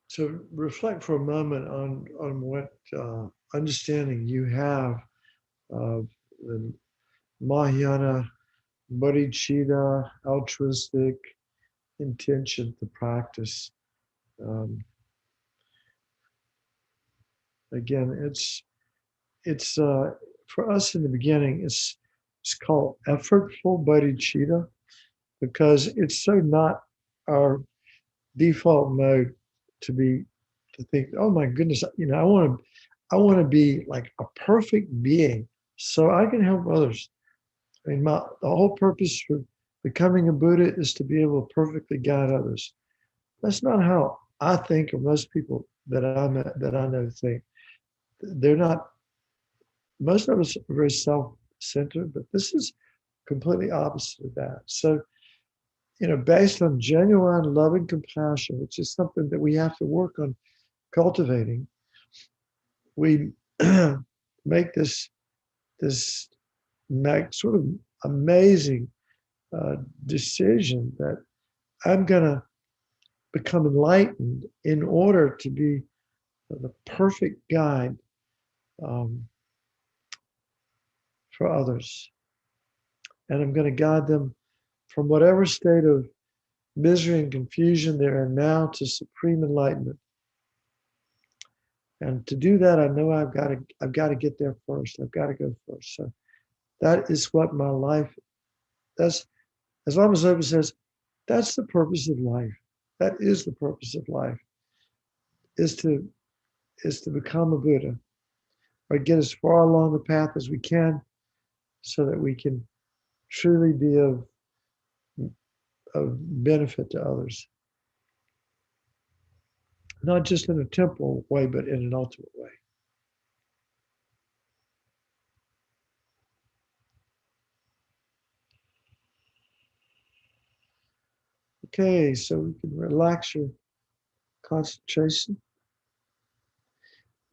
So reflect for a moment on what understanding you have of the Mahayana bodhicitta, altruistic intention to practice. Um, Again, it's for us in the beginning. It's called effortful bodhicitta because it's so not our default mode to be to think, oh my goodness, I want to be like a perfect being so I can help others. I mean, the whole purpose for becoming a Buddha is to be able to perfectly guide others. That's not how I think, or most people that I know think. They're not. Most of us are very self-centered, but this is completely opposite of that. So, based on genuine loving compassion, which is something that we have to work on cultivating, we make this sort of amazing decision that I'm going to become enlightened in order to be the perfect guide um, for others. And I'm going to guide them from whatever state of misery and confusion they're in now to supreme enlightenment. And to do that, I know I've got to get there first. I've got to go first. So that is what my life. That's as Lama Zopa says. That's the purpose of life. That is the purpose of life. Is to become a Buddha, or get as far along the path as we can, so that we can truly be of benefit to others, not just in a temporal way, but in an ultimate way. Okay, so we can relax your concentration.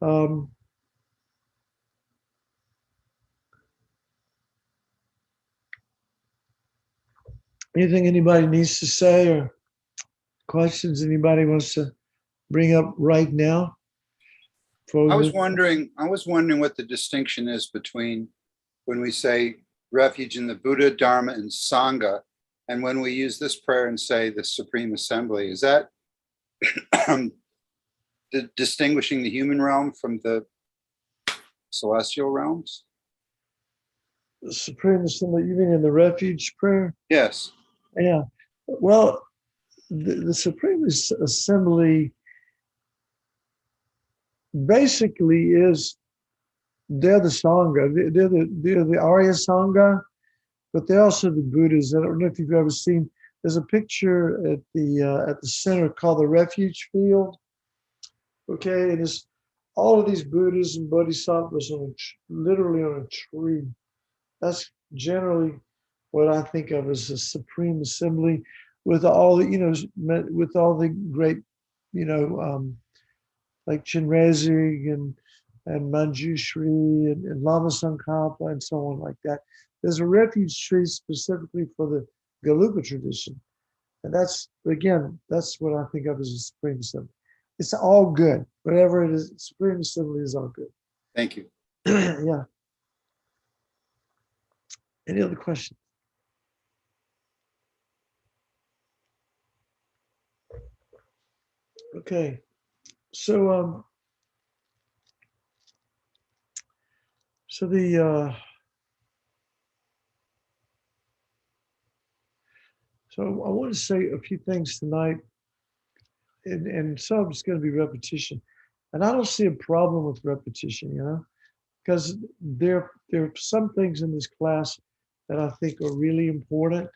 Um, Anything anybody needs to say, or questions anybody wants to bring up right now? I was wondering what the distinction is between when we say refuge in the Buddha, Dharma, and Sangha, and when we use this prayer and say the Supreme Assembly. Is that distinguishing the human realm from the celestial realms? The Supreme Assembly, you mean in the refuge prayer? Yes. Yeah. Well, the Supreme Assembly basically they're the Sangha, they're the Arya Sangha, but they're also the Buddhas. I don't know if you've ever seen. There's a picture at the center called the Refuge Field. Okay, and it's all of these Buddhas and Bodhisattvas literally on a tree. That's generally what I think of as a Supreme Assembly, with all the with all the great like Chenrezig and Manjushri and Lama Tsongkhapa and so on like that. There's a refuge tree specifically for the Galupa tradition. And that's what I think of as a Supreme Assembly. It's all good. Whatever it is, Supreme Assembly is all good. Thank you. Yeah. Any other questions? Okay. So so the so I want to say a few things tonight, and some of it's going to be repetition. And I don't see a problem with repetition, because there are some things in this class that I think are really important,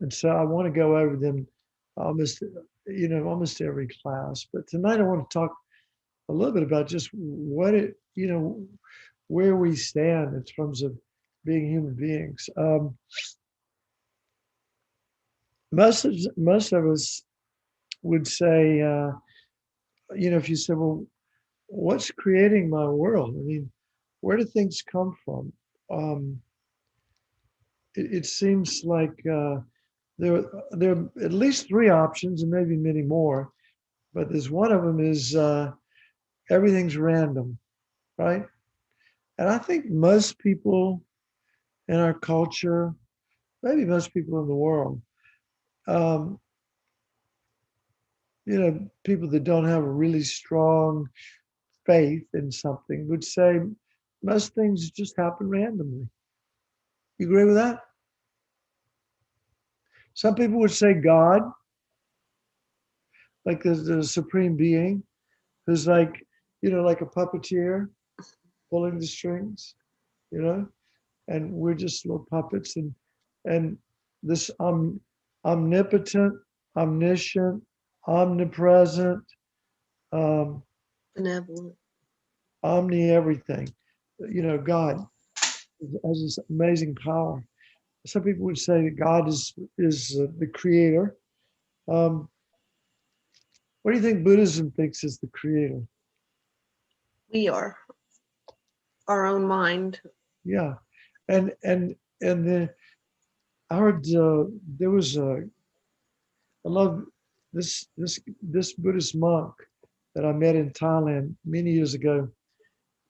and so I want to go over them almost almost every class. But tonight I want to talk a little bit about just where we stand in terms of being human beings. Most of us would say, if you said, well, what's creating my world? I mean, where do things come from? It seems like there are at least three options and maybe many more, but there's one of them is everything's random, right? And I think most people in our culture, maybe most people in the world, um, people that don't have a really strong faith in something would say most things just happen randomly. You agree with that? Some people would say God, like the supreme being, who's like, like a puppeteer pulling the strings, you know, and we're just little puppets, and this omnipotent, omniscient, omnipresent, um, Benevolent. omni everything. God has this amazing power. Some people would say that God is the creator. Um, what do you think Buddhism thinks is the creator? We are our own mind. Yeah, and I heard there was a. I love this Buddhist monk that I met in Thailand many years ago.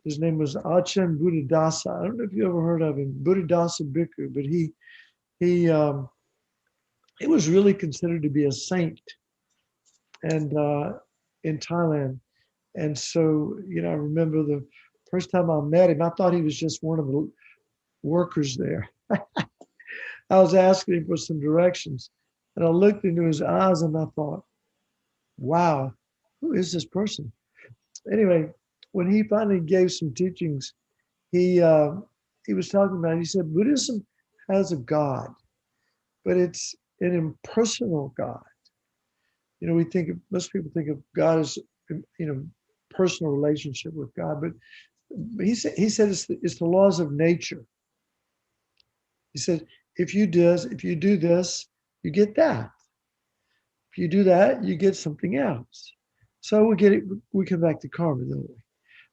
His name was Ajahn Buddhadasa. I don't know if you ever heard of him, Buddhadasa Bhikkhu, but he was really considered to be a saint, and in Thailand. And so, I remember the first time I met him, I thought he was just one of the workers there. I was asking him for some directions, and I looked into his eyes and I thought, wow, who is this person? Anyway, when he finally gave some teachings, he was talking about. He said Buddhism has a God, but it's an impersonal God. We think most people think of God as personal relationship with God, but he said it's the laws of nature. He said if you do this, you get that. If you do that, you get something else. So we come back to karma, don't we?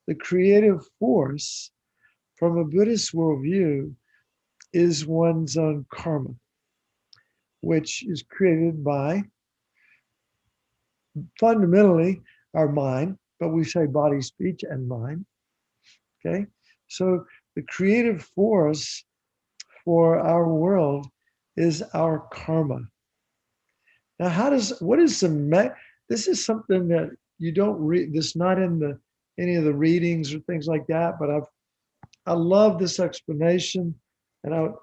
The creative force from a Buddhist worldview is one's own karma, which is created by fundamentally our mind, but we say body, speech, and mind. Okay. So the creative force for our world is our karma. Now, what is this is something that you don't read, this not in any of the readings or things like that, but I love this explanation, and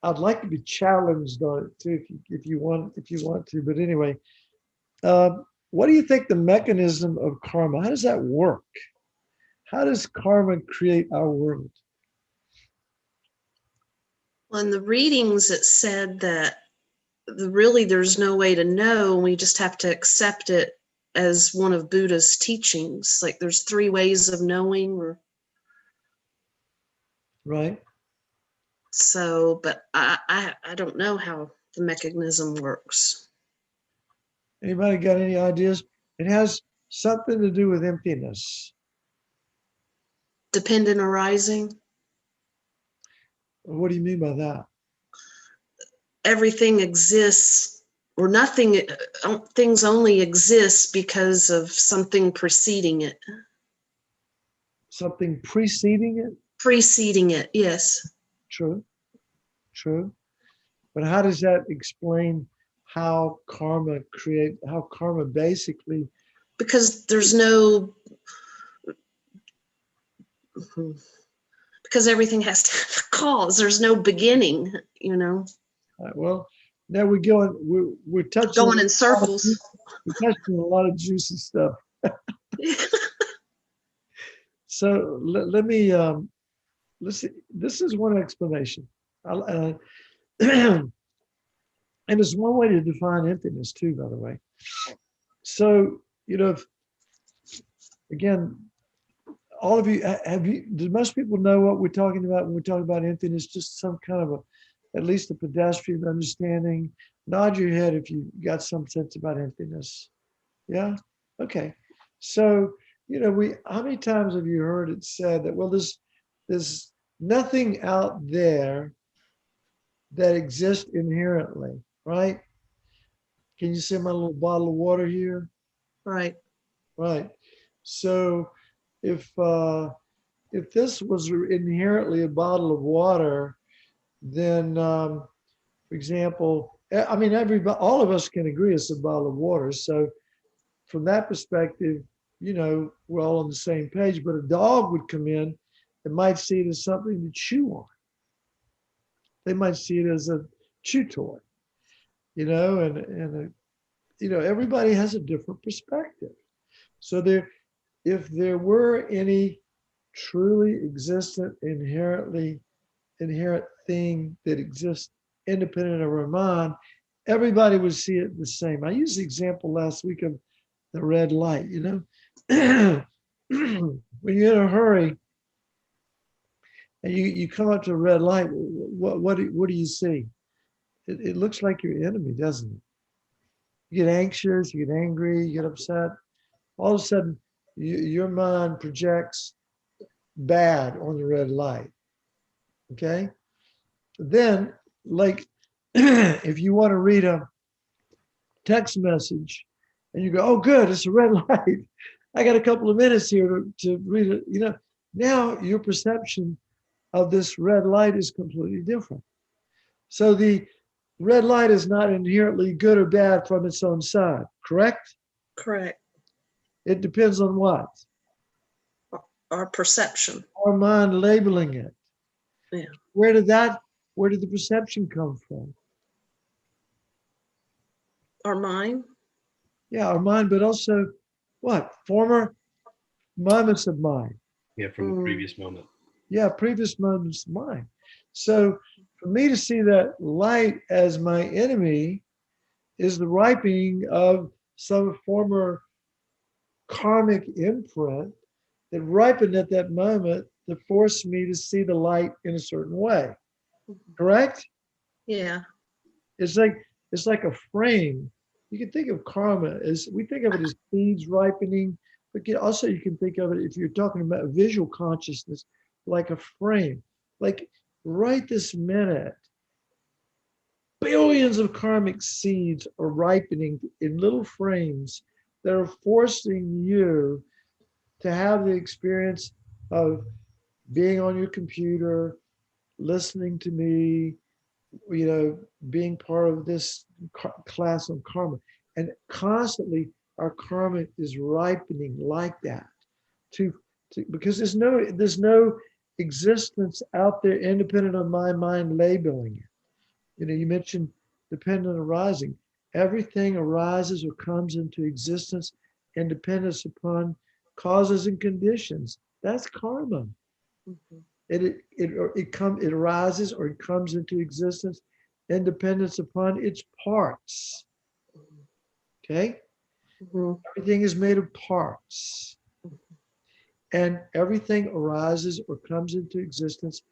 I'd like to be challenged on it too, if you want to. But anyway, what do you think the mechanism of karma? How does that work? How does karma create our world? Well, in the readings, it said that really there's no way to know. We just have to accept it as one of Buddha's teachings. Like there's three ways of knowing, or Right. so. But I don't know how the mechanism works. Anybody got any ideas? It has something to do with emptiness. Dependent arising. What do you mean by that? Everything exists, or nothing. Things only exist because of something preceding it. Something preceding it? Preceding it, yes. True. But how does that explain how karma basically? Because there's no, because everything has to have a cause. There's no beginning, Well, now we're touching going in circles. We're touching a lot of juicy stuff. So let me let's see. This is one explanation, and it's one way to define emptiness too, by the way. So again, all of you do most people know what we're talking about when we talk about emptiness? Just some kind of at least a pedestrian understanding. Nod your head if you got some sense about emptiness. Yeah. Okay. So how many times have you heard it said that, well, there's nothing out there that exists inherently, right? Can you see my little bottle of water here? Right. Right. So if this was inherently a bottle of water, then for example, I mean, everybody, all of us can agree it's a bottle of water. So from that perspective, you know, we're all on the same page. But a dog would come in and might see it as something to chew on. They might see it as a chew toy, you know, you know, everybody has a different perspective. So if there were any truly existent, inherent thing that exists independent of our mind, everybody would see it the same. I used the example last week of the red light, you know. When you're in a hurry and you come up to a red light, what do you see? It looks like your enemy, doesn't it? You get anxious, you get angry, you get upset. All of a sudden, your mind projects bad on the red light. Okay. Then, like, if you want to read a text message and you go, oh, good, it's a red light. I got a couple of minutes here to read it. You know, now your perception of this red light is completely different. So the red light is not inherently good or bad from its own side, correct? Correct. It depends on what? Our perception. Our mind labeling it. Yeah. Where did the perception come from? Our mind. Yeah, our mind, but also what? Former moments of mine. Yeah, from the previous moment. Yeah, previous moments of mine. So for me to see that light as my enemy is the ripening of some former karmic imprint that ripened at that moment that forced me to see the light in a certain way. Correct? Yeah. It's like a frame. You can think of karma as we think of it as seeds ripening, but also you can think of it if you're talking about visual consciousness, like a frame. Like right this minute, billions of karmic seeds are ripening in little frames that are forcing you to have the experience of being on your computer, listening to me, you know, being part of this class on karma. And constantly our karma is ripening like that to because there's no existence out there independent of my mind labeling it. You know, you mentioned dependent arising. Everything arises or comes into existence in dependence upon causes and conditions. That's karma. Mm-hmm. It arises or it comes into existence in dependence upon its parts. Okay? Mm-hmm. Everything is made of parts. And everything arises or comes into existence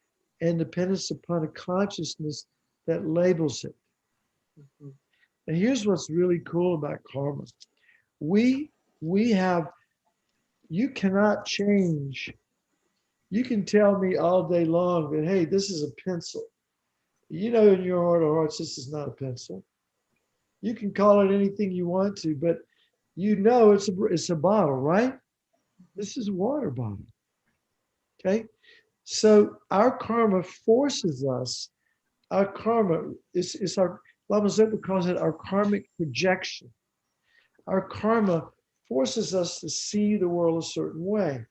in dependence upon a consciousness that labels it. Mm-hmm. And here's what's really cool about karma. We have, you cannot change. You can tell me all day long that, hey, this is a pencil. You know in your heart of hearts, this is not a pencil. You can call it anything you want to, but you know it's a bottle, right? This is a water bottle. Okay? So our karma forces us, our karma is our, Lama Zopa calls it our karmic projection. Our karma forces us to see the world a certain way.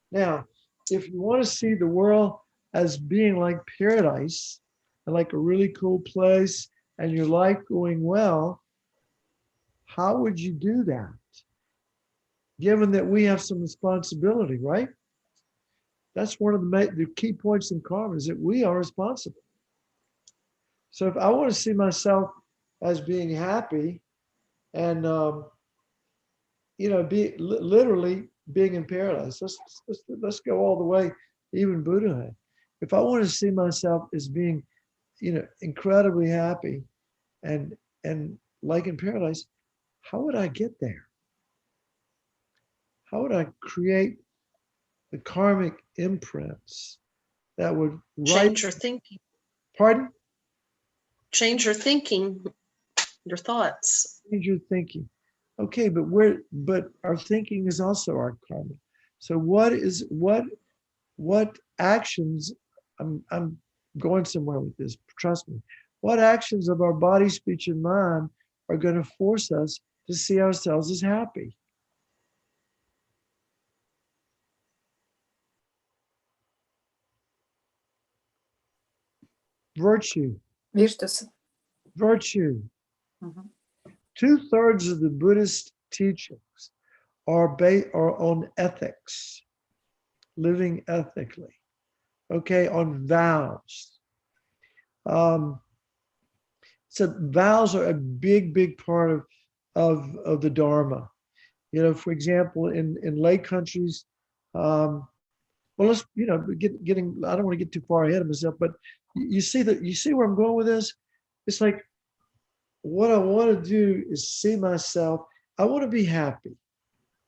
Now, if you want to see the world as being like paradise and like a really cool place and your life going well, how would you do that? Given that we have some responsibility, right? That's one of the key points in karma is that we are responsible. So if I want to see myself as being happy and you know, literally being in paradise. Let's go all the way, even Buddhahood. If I want to see myself as being, you know, incredibly happy and like in paradise, how would I get there? How would I create the karmic imprints that would Change your thinking. Pardon? Change your thinking. your thoughts. Change your thinking. Okay, but our thinking is also our karma. So what actions, I'm going somewhere with this, trust me. What actions of our body, speech, and mind are going to force us to see ourselves as happy? Virtue, Virtus. virtue. Mhm. 2/3 of the Buddhist teachings are on ethics, living ethically. Okay, on vows. Um, so vows are a big part of the Dharma. You know, for example, in lay countries, um, well, let's getting. I don't want to get too far ahead of myself, but you see where I'm going with this. It's like what I want to do is see myself. I want to be happy.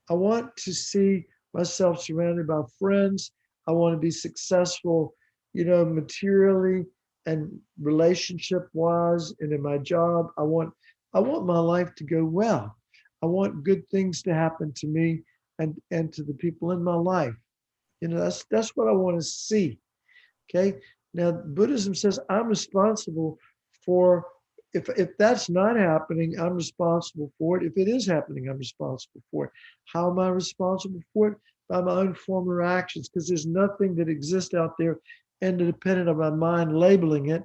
I want to see myself surrounded by friends. I want to be successful, materially and relationship wise and in my job. I want my life to go well. I want good things to happen to me and to the people in my life. That's what I want to see. Okay. Now Buddhism says I'm responsible for if that's not happening, I'm responsible for it. If it is happening, I'm responsible for it. How am I responsible for it? By my own former actions, because there's nothing that exists out there independent of my mind labeling it.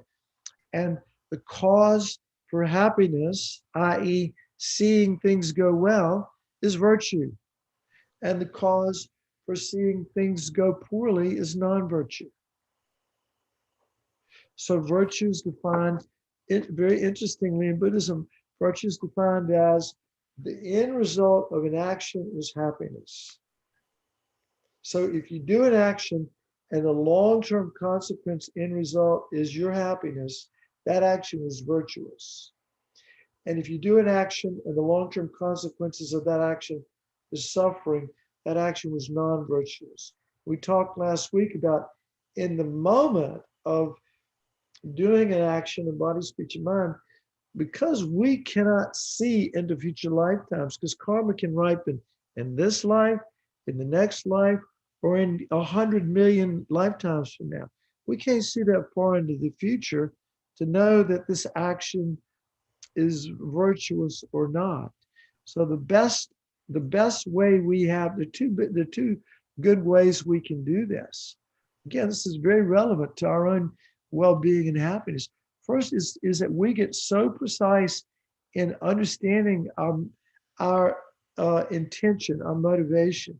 And the cause for happiness, i.e., seeing things go well, is virtue. And the cause for seeing things go poorly is non-virtue. So virtue is defined, very interestingly in Buddhism, virtue is defined as the end result of an action is happiness. So if you do an action and the long-term consequence end result is your happiness, that action is virtuous. And if you do an action and the long-term consequences of that action is suffering, that action was non-virtuous. We talked last week about in the moment of doing an action in body, speech, and mind, because we cannot see into future lifetimes, because karma can ripen in this life, in the next life, or in 100 million lifetimes from now. We can't see that far into the future to know that this action is virtuous or not. So the best way we have, the two good ways we can do this. Again, this is very relevant to our own well-being and happiness. First is that we get so precise in understanding our intention, our motivation.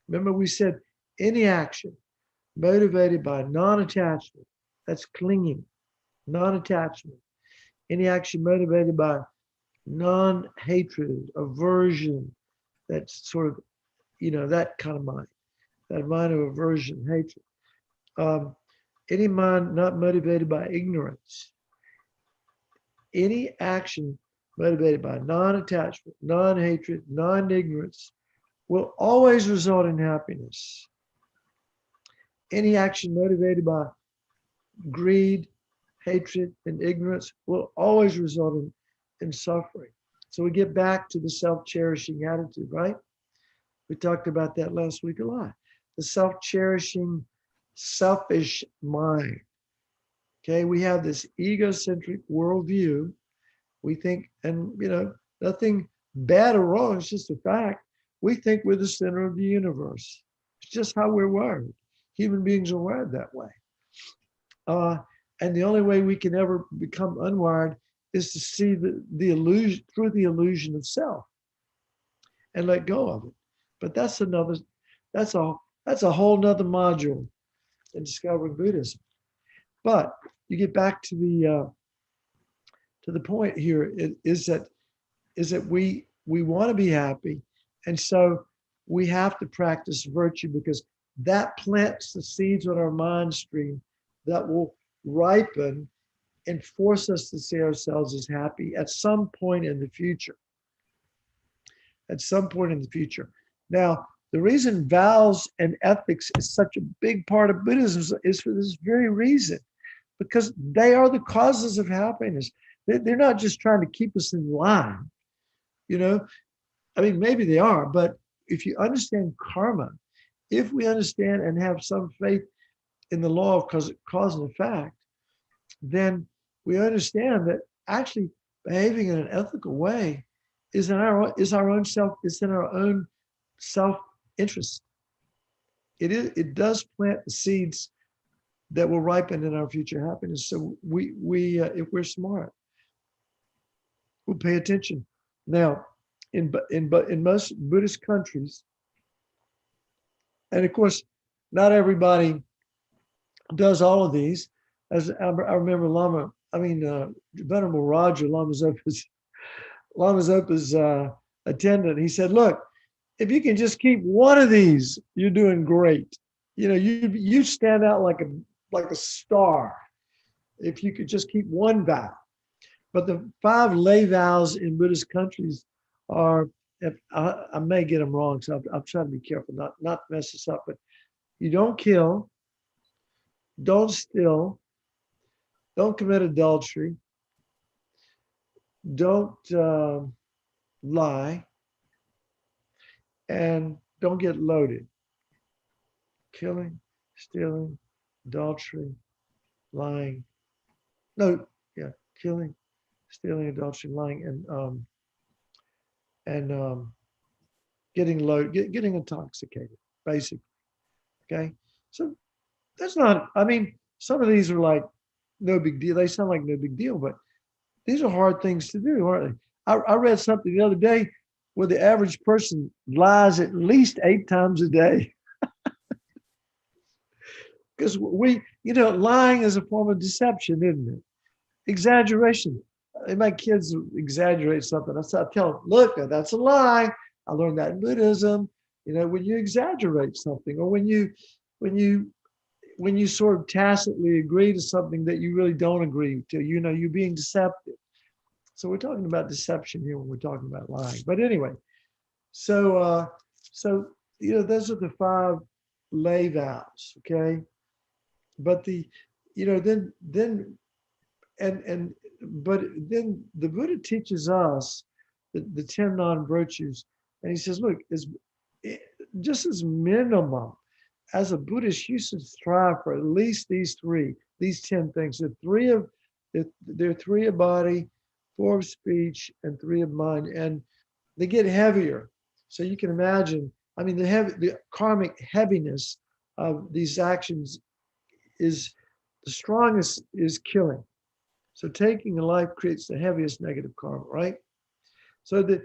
Remember, we said any action motivated by non-attachment, that's clinging, non-attachment. Any action motivated by non-hatred, aversion, that's sort of, that kind of mind, that mind of aversion, hatred. Any mind not motivated by ignorance, any action motivated by non-attachment, non-hatred, non-ignorance will always result in happiness. Any action motivated by greed, hatred, and ignorance will always result in suffering. So we get back to the self-cherishing attitude, right? We talked about that last week a lot. The self-cherishing, selfish mind. Okay, we have this egocentric worldview. We think, and nothing bad or wrong, it's just a fact. We think we're the center of the universe. It's just how we're wired. Human beings are wired that way. And the only way we can ever become unwired is to see the illusion through the illusion of self and let go of it. But that's a whole nother module in discovering Buddhism. But you get back to the point here is that we want to be happy, and so we have to practice virtue because that plants the seeds on our mind stream that will ripen and force us to see ourselves as happy at some point in the future. At some point in the future. Now, the reason vows and ethics is such a big part of Buddhism is for this very reason, because they are the causes of happiness. They're not just trying to keep us in line, you know. I mean, maybe they are, but if you understand karma, if we understand and have some faith in the law of cause and effect, then we understand that actually behaving in an ethical way is our own self, it's in our own self interest. It does plant the seeds that will ripen in our future happiness. So we if we're smart, we'll pay attention. Now, in most Buddhist countries, and of course, not everybody does all of these. As I remember Venerable Roger, Lama Zopa's attendant, he said, look, if you can just keep one of these, you're doing great. You know, you stand out like a star if you could just keep one vow. But the 5 lay vows in Buddhist countries are, if I may get them wrong, so I'm trying to be careful not mess this up, but you don't kill, don't steal, don't commit adultery, don't lie, and don't get loaded. Killing, stealing, adultery, lying. No, yeah, killing, stealing, adultery, lying, and getting loaded, getting intoxicated, basically. Okay, so that's not. I mean, some of these are like no big deal. They sound like no big deal, but these are hard things to do, aren't they? I read something the other day where the average person lies at least 8 times a day. Because lying is a form of deception, isn't it? Exaggeration. My kids exaggerate something. I tell them, look, that's a lie. I learned that in Buddhism. You know, when you exaggerate something, or when you sort of tacitly agree to something that you really don't agree to, you're being deceptive. So we're talking about deception here when we're talking about lying. But anyway, so those are the 5 lay vows, okay? But but then the Buddha teaches us the 10 non-virtues, and he says, look, just as minimum, as a Buddhist, you should strive for at least these 10 things. There are 3 of body, 4 of speech, and 3 of mind, and they get heavier. So you can imagine, I mean, the karmic heaviness of these actions is the strongest is killing. So taking a life creates the heaviest negative karma, right? So the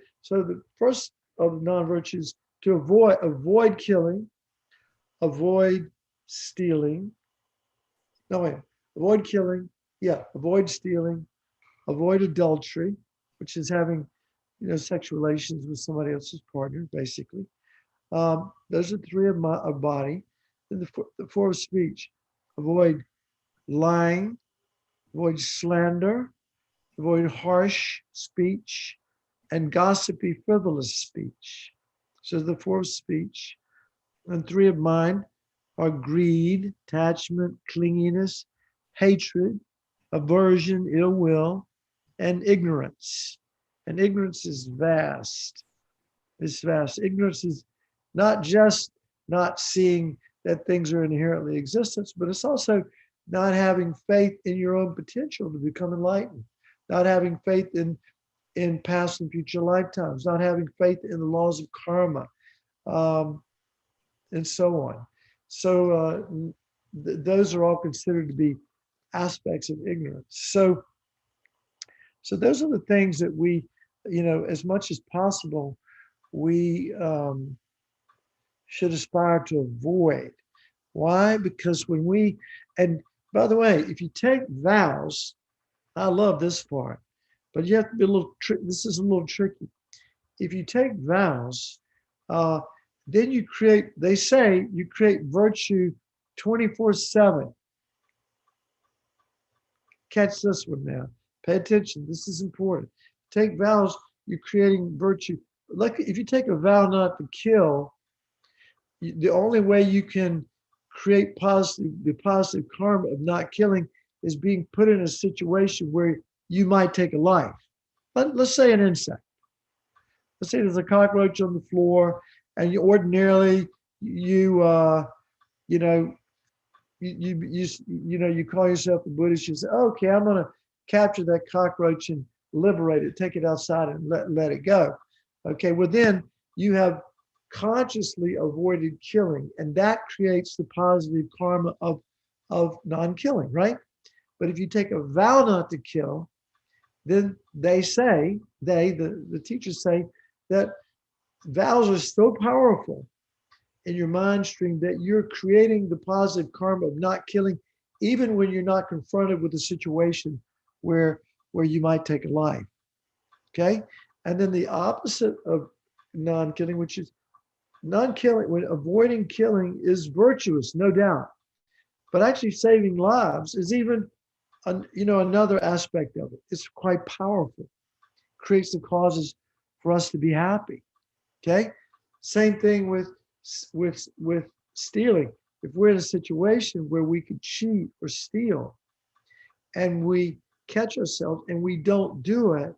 first of the non-virtues, to avoid killing, avoid stealing. No, wait, avoid killing, avoid stealing, avoid adultery, which is having sexual relations with somebody else's partner, basically. Those are 3 of body. Then the 4 of speech, avoid lying, avoid slander, avoid harsh speech, and gossipy, frivolous speech. So the 4 of speech. And 3 of mind are greed, attachment, clinginess, hatred, aversion, ill will, and ignorance. And ignorance is vast. It's vast. Ignorance is not just not seeing that things are inherently existence, but it's also not having faith in your own potential to become enlightened, not having faith in past and future lifetimes, not having faith in the laws of karma, and so on. So those are all considered to be aspects of ignorance. So those are the things that we, as much as possible, we should aspire to avoid. Why? Because and by the way, if you take vows, I love this part, but you have to be a little this is a little tricky. If you take vows, then they say you create virtue 24/7. Catch this one now. Pay attention. This is important. Take vows, you're creating virtue. Like if you take a vow not to kill, the only way you can create the positive karma of not killing is being put in a situation where you might take a life. But let's say an insect. Let's say there's a cockroach on the floor, and you ordinarily you you know you call yourself a Buddhist. You say, okay, I'm going to capture that cockroach and liberate it, take it outside and let it go. Okay, well then you have consciously avoided killing, and that creates the positive karma of non-killing, right? But if you take a vow not to kill, then they say, the teachers say that vows are so powerful in your mind stream that you're creating the positive karma of not killing, even when you're not confronted with a situation where you might take a life. Okay. And then the opposite of non-killing, which is non-killing, when avoiding killing is virtuous, no doubt. But actually saving lives is even another aspect of it. It's quite powerful. Creates the causes for us to be happy. Okay. Same thing with stealing. If we're in a situation where we could cheat or steal and we catch ourselves and we don't do it,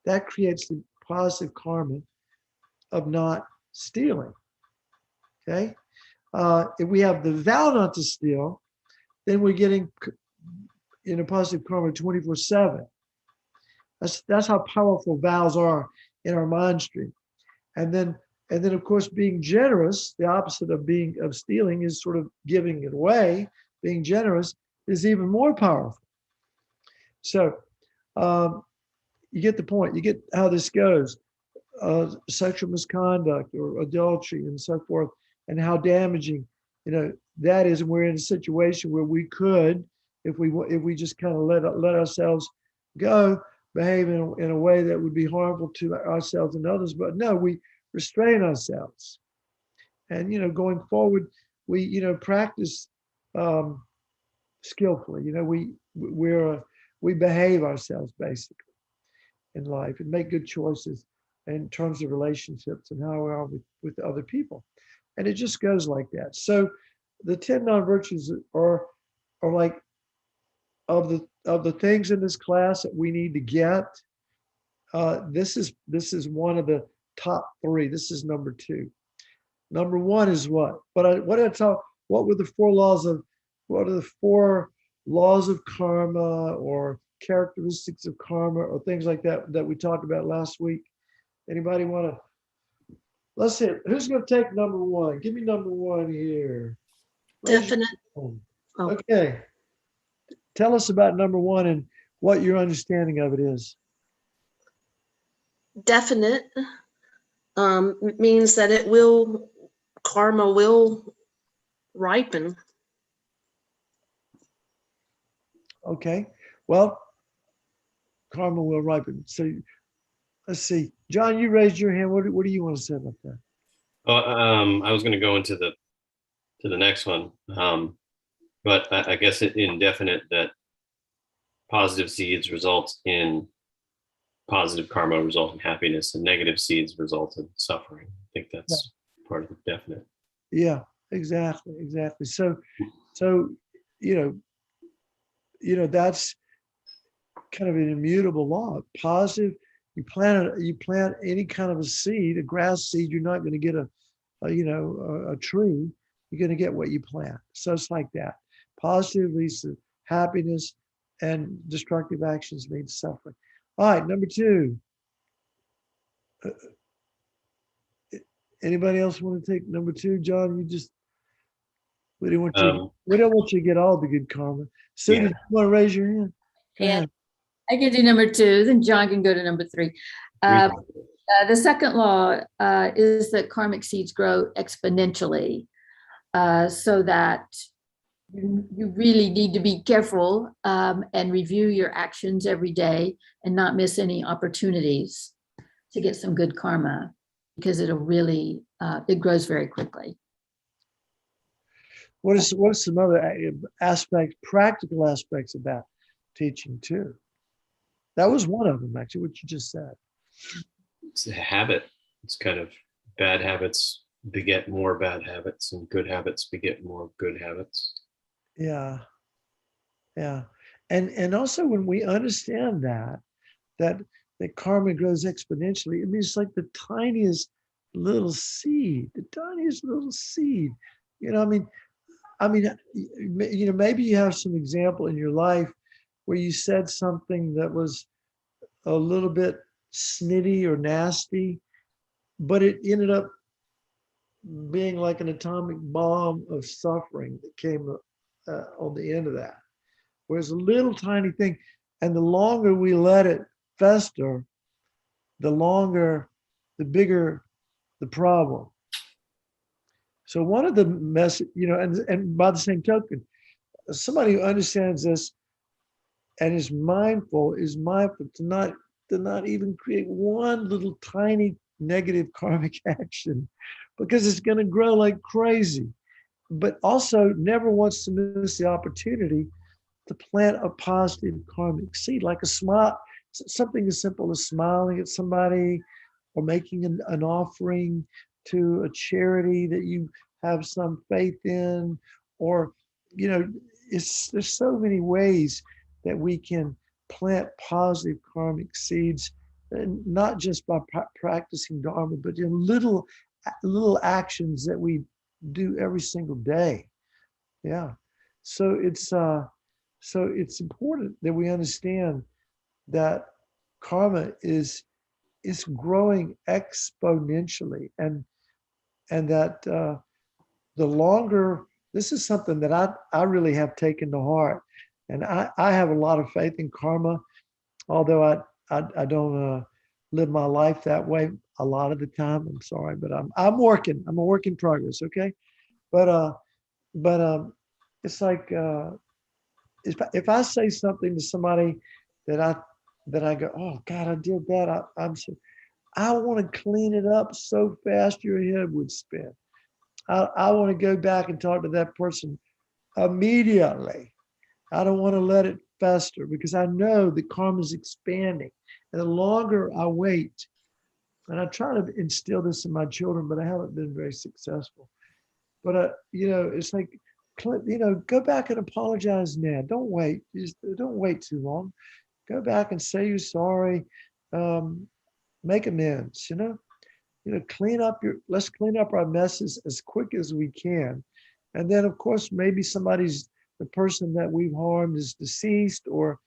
that creates the positive karma of not stealing. Okay. If we have the vow not to steal, then we're getting in a positive karma 24/7. That's how powerful vows are in our mind stream. And then of course being generous, the opposite of stealing is sort of giving it away. Being generous is even more powerful. So you get the point. You get how this goes. Sexual misconduct or adultery and so forth, and how damaging that is. And we're in a situation where we could, if we just kind of let ourselves go, behave in a way that would be harmful to ourselves and others. But no, we restrain ourselves, and going forward, we practice skillfully. We behave ourselves basically in life and make good choices in terms of relationships and how we are with other people. And it just goes like that. So the 10 non-virtues are like of the things in this class that we need to get. This is one of the top 3. This is number 2. Number 1 is what? What did I talk? What were the 4 laws of? What are the 4 laws of karma or characteristics of karma or things like that we talked about last week? Anybody want to? Let's see. Who's going to take number 1? Give me number 1 here. Definite. Oh. Okay. Tell us about number 1 and what your understanding of it is. Definite means that karma will ripen. Okay. Well, karma will ripen. So let's see. John, you raised your hand. What do you want to say about that? I was going to go into the next one, but I guess indefinite, that positive seeds result in positive karma, result in happiness, and negative seeds result in suffering. I think that's part of the definite. Yeah, exactly. So that's kind of an immutable law. Positive. You plant any kind of a seed, a grass seed, you're not going to get a tree. You're going to get what you plant. So it's like that. Positive leads to happiness, and destructive actions lead to suffering. All right, number 2. Anybody else want to take number 2? John, we don't want you to get all the good karma. Sue, did you want to raise your hand? Go ahead. I can do number 2, then John can go to number 3. The second law is that karmic seeds grow exponentially, so that you really need to be careful and review your actions every day and not miss any opportunities to get some good karma, because it'll really, it grows very quickly. What is some other practical aspects about teaching too? That was one of them, actually, what you just said. It's a habit. It's kind of bad habits beget more bad habits, and good habits beget more good habits. Yeah. And also when we understand that that karma grows exponentially, it means like the tiniest little seed, the tiniest little seed. You know, maybe you have some example in your life where you said something that was a little bit snitty or nasty, but it ended up being like an atomic bomb of suffering that came on the end of that. Whereas a little tiny thing, and the longer we let it fester, the bigger the problem. So one of the and by the same token, somebody who understands this and is mindful to not even create one little tiny negative karmic action, because it's going to grow like crazy. But also never wants to miss the opportunity to plant a positive karmic seed, like a smile, something as simple as smiling at somebody or making an offering to a charity that you have some faith in, or, there's so many ways that we can plant positive karmic seeds, and not just by practicing Dharma, but in little actions that we do every single day. Yeah. So it's important that we understand that karma is growing exponentially, and that the longer, this is something that I really have taken to heart, and I have a lot of faith in karma, although I don't live my life that way a lot of the time. I'm sorry, but I'm working. I'm a work in progress. Okay, but it's like if I say something to somebody that I go, oh God, I did that. I want to clean it up so fast your head would spin. I want to go back and talk to that person immediately. I don't want to let it fester, because I know the karma is expanding. And the longer I wait, and I try to instill this in my children, but I haven't been very successful. But, it's like, go back and apologize now. Don't wait. Just don't wait too long. Go back and say you're sorry. Make amends, let's clean up our messes as quick as we can. And then of course, maybe the person that we've harmed is deceased, or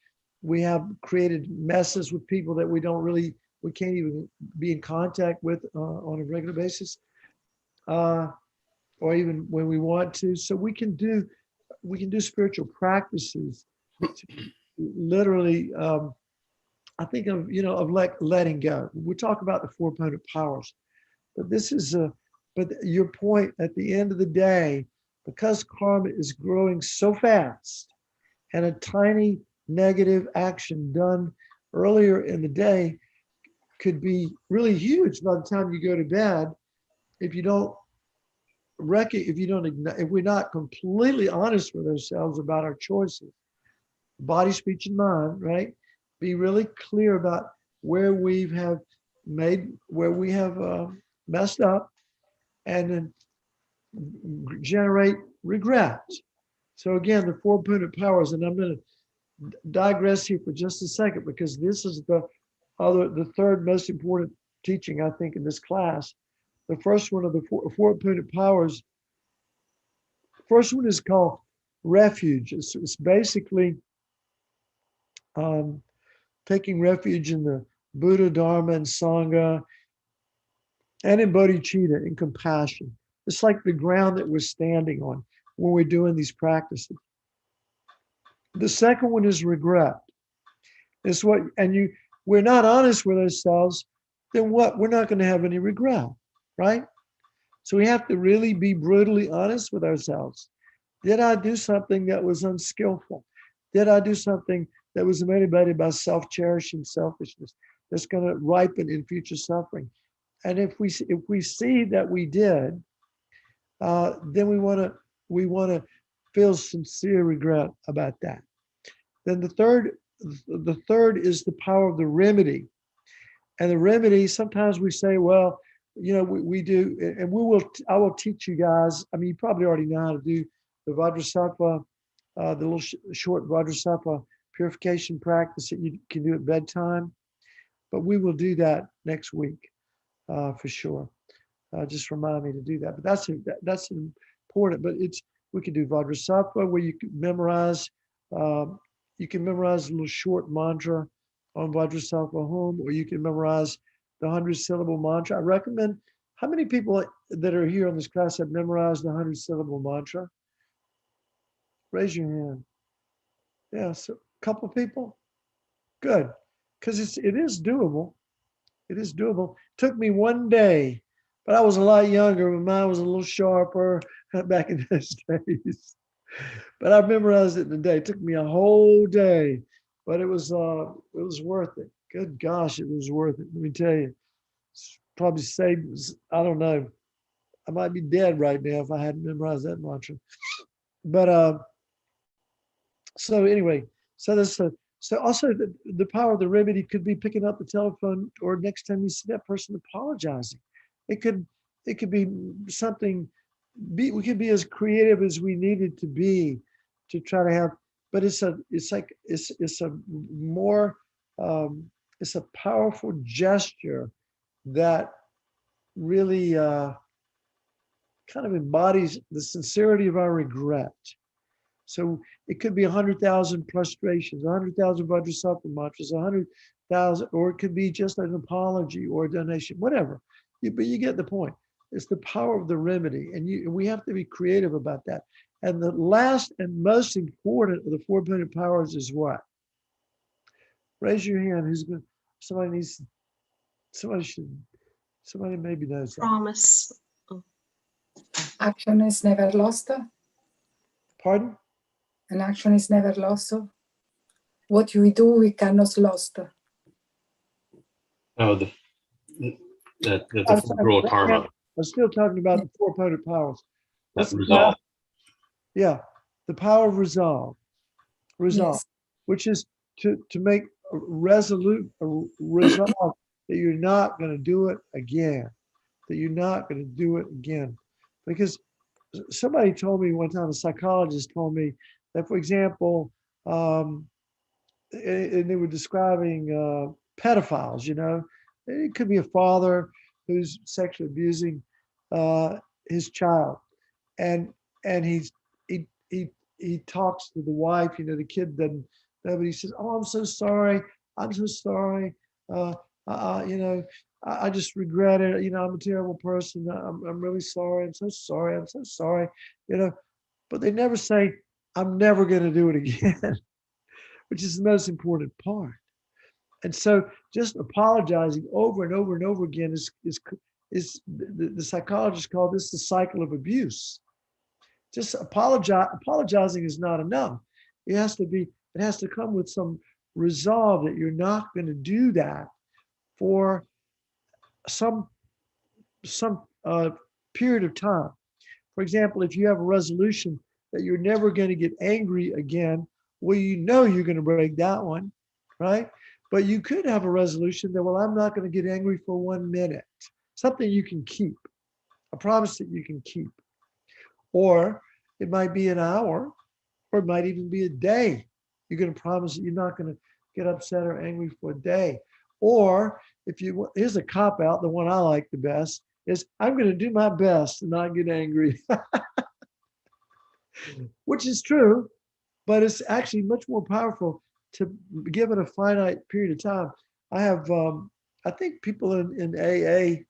we have created messes with people that we can't even be in contact with on a regular basis, or even when we want to. So we can do spiritual practices to literally, I think of letting go. We talk about the 4 opponent powers. But but your point, at the end of the day, because karma is growing so fast, and a tiny negative action done earlier in the day could be really huge by the time you go to bed, if we're not completely honest with ourselves about our choices, body, speech, and mind, right? Be really clear about where we have messed up, and then generate regret. So again, the 4 opponent powers, and I'm going to digress here for just a second, because this is the third most important teaching, I think, in this class. The first one of the four opponent powers, first one is called refuge. It's basically taking refuge in the Buddha, Dharma, and Sangha, and in bodhicitta, in compassion. It's like the ground that we're standing on when we're doing these practices. The second one is regret. We're not honest with ourselves, then what? We're not going to have any regret, right? So we have to really be brutally honest with ourselves. Did I do something that was unskillful? Did I do something that was motivated by self-cherishing selfishness that's going to ripen in future suffering? And if we see that we did, then we want to feel sincere regret about that. Then the third is the power of the remedy. And the remedy, sometimes we say, well, we do, and I will teach you guys. I mean, you probably already know how to do the Vajrasattva, the little short Vajrasattva purification practice that you can do at bedtime. But we will do that next week for sure. Just remind me to do that. But that's important. But we could do Vajrasattva where you can memorize. You can memorize a little short mantra on Vajrasattva home, or you can memorize the 100-syllable mantra. I recommend. How many people that are here on this class have memorized the 100-syllable mantra? Raise your hand. Yeah, so a couple of people. Good, because it is doable. It is doable. Took me one day, but I was a lot younger. My mind was a little sharper back in those days. But I memorized it in a day. It took me a whole day, but it was worth it. Good gosh, it was worth it. Let me tell you. It's probably saved. I don't know. I might be dead right now if I hadn't memorized that mantra. But so anyway, so this so also the power of the remedy could be picking up the telephone, or next time you see that person, apologizing. It could be something. We could be as creative as we needed to be to try to have. But it's a more it's a powerful gesture that really kind of embodies the sincerity of our regret. So it could be 100,000 prostrations, 100,000 Vajrasattva mantras, 100,000, or it could be just an apology or a donation, whatever. But you get the point. It's the power of the remedy, and we have to be creative about that. And the last and most important of the 4-pointed powers is what? Raise your hand. Who's going? Somebody maybe knows that. Promise. Action is never lost. Pardon? An action is never lost. What we do, we cannot lost. Oh, the rule of karma. I'm still talking about the 4-pointed powers. That's resolve. Yeah, the power of resolve, Yes. which is to make a resolve that you're not going to do it again, because somebody told me one time, a psychologist told me that, for example, and they were describing pedophiles. It could be a father who's sexually abusing his child, and he talks to the wife. The kid doesn't know, but he says, "Oh, I'm so sorry. I'm so sorry. I just regret it. I'm a terrible person. I'm really sorry. I'm so sorry. I'm so sorry." But they never say, "I'm never going to do it again," which is the most important part. And so just apologizing over and over and over again is the psychologists call this the cycle of abuse. Just apologizing is not enough. It has to come with some resolve that you're not going to do that for some period of time. For example, if you have a resolution that you're never going to get angry again, well, you're going to break that one, right? But you could have a resolution that, well, I'm not going to get angry for 1 minute. Something you can keep, a promise that you can keep. Or it might be an hour, or it might even be a day. You're going to promise that you're not going to get upset or angry for a day. Or here's a cop out, the one I like the best, is I'm going to do my best to not get angry. Which is true, but it's actually much more powerful to give it a finite period of time. I have, I think people in AA,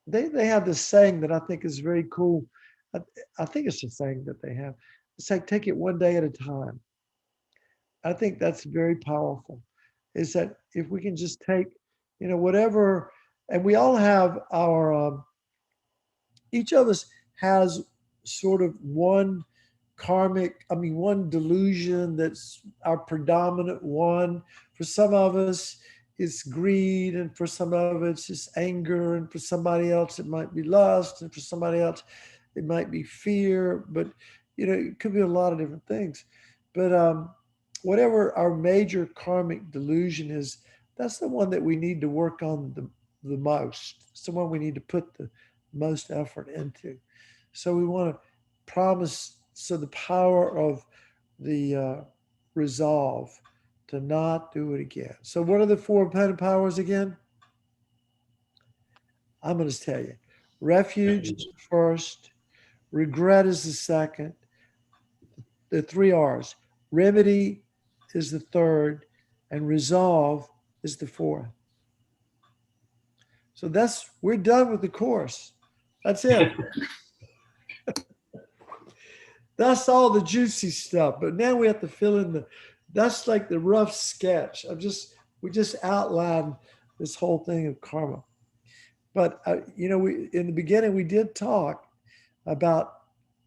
they have this saying that I think is very cool. I think it's a saying that they have. It's like, take it one day at a time. I think that's very powerful. Is that if we can just take, whatever, and we all have our, each of us has sort of one delusion that's our predominant one. For some of us, it's greed, and for some of us, it's anger, and for somebody else, it might be lust, and for somebody else, it might be fear. But it could be a lot of different things. But whatever our major karmic delusion is, that's the one that we need to work on the most. It's the one we need to put the most effort into. So we want to promise. So the power of the resolve to not do it again. So what are the four opponent powers again? I'm going to tell you. Refuge is the first. Regret is the second. The three R's. Remedy is the third. And resolve is the fourth. So we're done with the course. That's it. That's all the juicy stuff. But now we have to fill in that's like the rough sketch. We just outlined this whole thing of karma. But, in the beginning, we did talk about,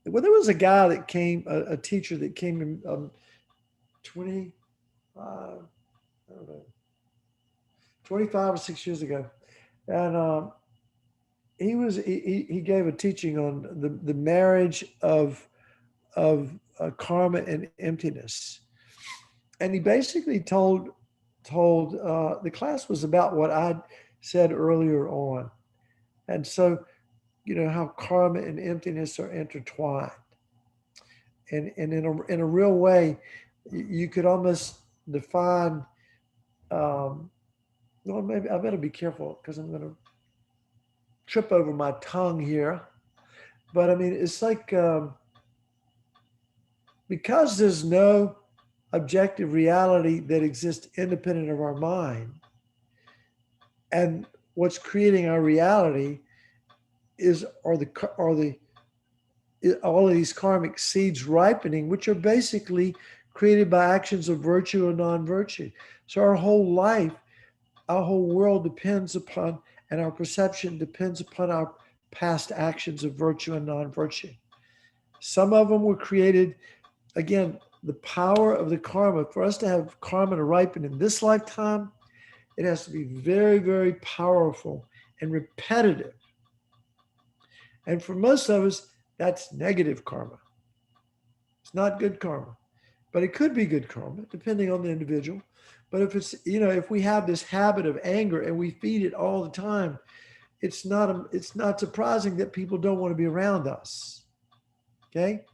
well, there was a guy that came, a teacher that came in 25 or 6 years ago. And he gave a teaching on the marriage of karma and emptiness. And he basically told the class was about what I said earlier on. And so, how karma and emptiness are intertwined. And in a real way, you could almost define, well, maybe I better be careful because I'm going to trip over my tongue here. But I mean, it's like, because there's no objective reality that exists independent of our mind, and what's creating our reality are all of these karmic seeds ripening, which are basically created by actions of virtue or non-virtue. So our whole life, our whole world depends upon, and our perception depends upon our past actions of virtue and non-virtue. Some of them were created, again, the power of the karma. For us to have karma to ripen in this lifetime, it has to be very, very powerful and repetitive. And for most of us, that's negative karma. It's not good karma, but it could be good karma, depending on the individual. But if it's, if we have this habit of anger and we feed it all the time, it's not surprising that people don't want to be around us. Okay?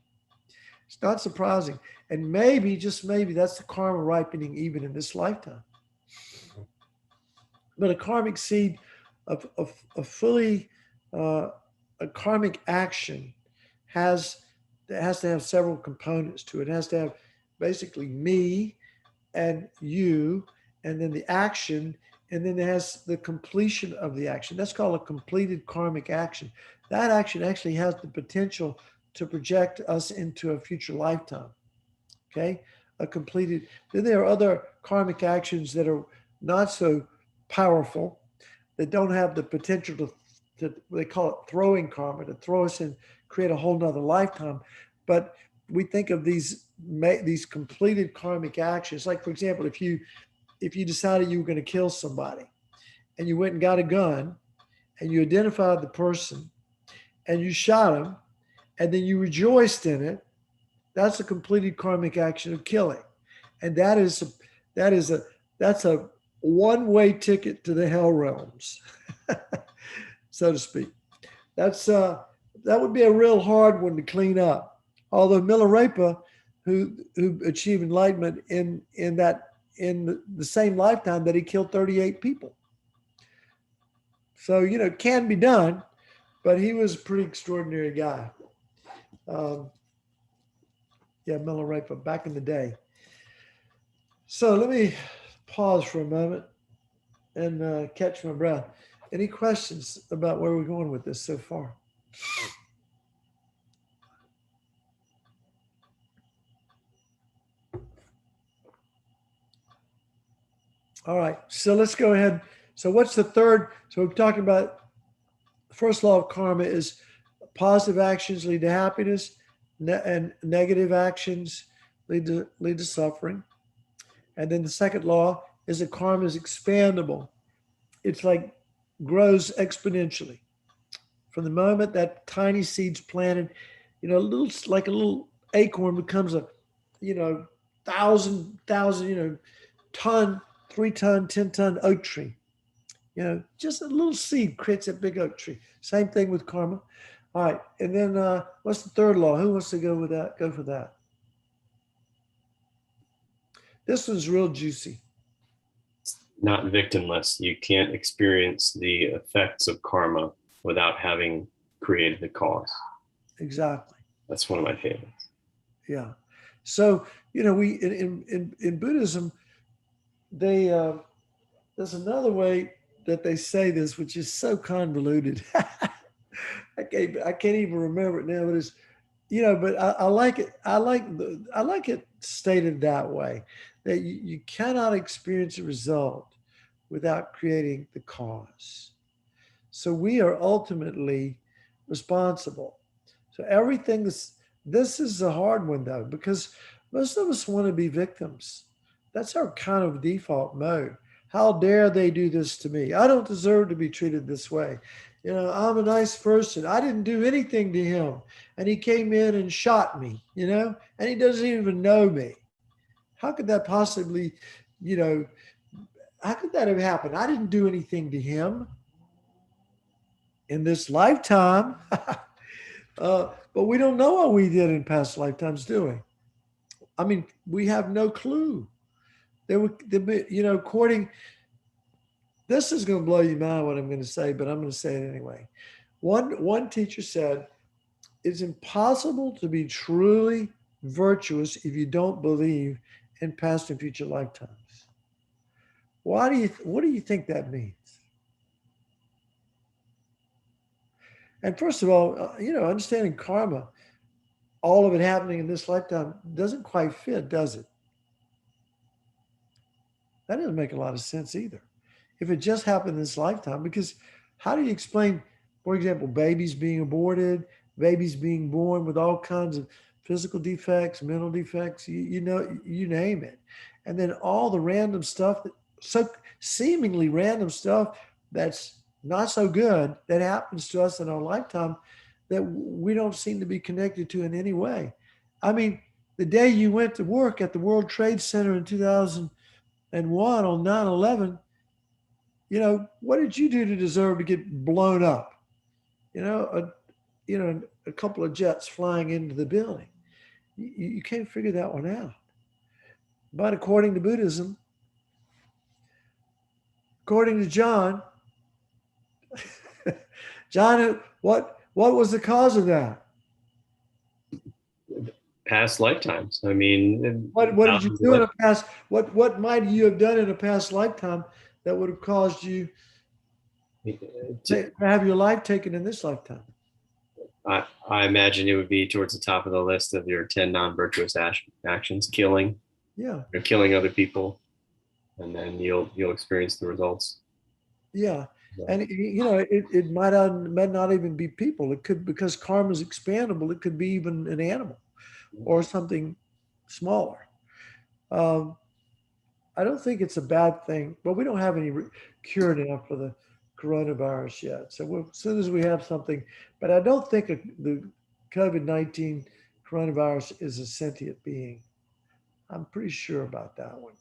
It's not surprising. And maybe, just maybe, that's the karma ripening even in this lifetime. But a karmic seed of fully, a karmic action has to have several components to it. It has to have basically me and you, and then the action, and then it has the completion of the action. That's called a completed karmic action. That action actually has the potential to project us into a future lifetime. Okay, then there are other karmic actions that are not so powerful, that don't have the potential to they call it throwing karma, to throw us in, create a whole nother lifetime. But we think of these completed karmic actions. Like, for example, if you decided you were going to kill somebody and you went and got a gun and you identified the person and you shot him and then you rejoiced in it, that's a completed karmic action of killing. And that's a one-way ticket to the hell realms, so to speak. That would be a real hard one to clean up. Although Milarepa, who achieved enlightenment in the same lifetime that he killed 38 people. So, it can be done, but he was a pretty extraordinary guy. Milarepa, back in the day. So let me pause for a moment and catch my breath. Any questions about where we're going with this so far? All right, so let's go ahead. So what's the third? So we're talking about the first law of karma is positive actions lead to happiness, and negative actions lead to suffering. And then the second law is that karma is expandable. It's like grows exponentially. From the moment that tiny seed's planted, a little acorn becomes a, 1,000, ton, 3-ton, 10-ton oak tree. Just a little seed creates a big oak tree. Same thing with karma. All right, and then what's the third law? Who wants to go with that? Go for that. This one's real juicy. Not victimless. You can't experience the effects of karma without having created the cause. Exactly. That's one of my favorites. Yeah. So, we in Buddhism, they there's another way that they say this, which is so convoluted. I can't even remember it now, but it's but I like it. I like it stated that way, that you cannot experience a result without creating the cause. So we are ultimately responsible. So everything this is a hard one though, because most of us want to be victims. That's our kind of default mode. How dare they do this to me? I don't deserve to be treated this way. I'm a nice person. I didn't do anything to him. And he came in and shot me, and he doesn't even know me. How could that possibly, you know, how could that have happened? I didn't do anything to him in this lifetime. But we don't know what we did in past lifetimes, do we? I mean, we have no clue. According, this is going to blow your mind what I'm going to say, but I'm going to say it anyway. One teacher said, it's impossible to be truly virtuous if you don't believe in past and future lifetimes. What do you think that means? And first of all, understanding karma, all of it happening in this lifetime doesn't quite fit, does it? That doesn't make a lot of sense either. If it just happened in this lifetime, because how do you explain, for example, babies being aborted, babies being born with all kinds of physical defects, mental defects, you name it. And then all the random stuff, so seemingly random stuff that's not so good that happens to us in our lifetime that we don't seem to be connected to in any way. I mean, the day you went to work at the World Trade Center in 2001 on 9/11, what did you do to deserve to get blown up? A couple of jets flying into the building. You can't figure that one out. But according to Buddhism, according to John, John, what was the cause of that? Past lifetimes. I mean, What did you do in a past? What might you have done in a past lifetime that would have caused you to have your life taken in this lifetime? I imagine it would be towards the top of the list of your 10 non-virtuous actions, killing. Yeah. You're killing other people, and then you'll experience the results. Yeah. And it might not even be people. It could, because karma is expandable, it could be even an animal or something smaller. I don't think it's a bad thing, but we don't have any cure now for the coronavirus yet. So as soon as we have something, but I don't think the COVID-19 coronavirus is a sentient being. I'm pretty sure about that one.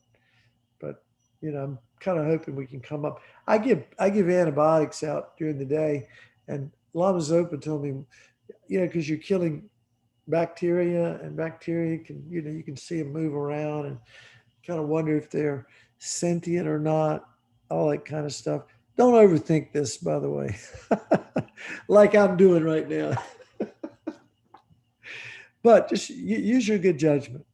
But I'm kind of hoping we can come up. I give antibiotics out during the day, and Lama Zopa told me, because you're killing bacteria, and bacteria can, you can see them move around and kind of wonder if they're sentient or not, all that kind of stuff. Don't overthink this, by the way, like I'm doing right now. But just use your good judgment,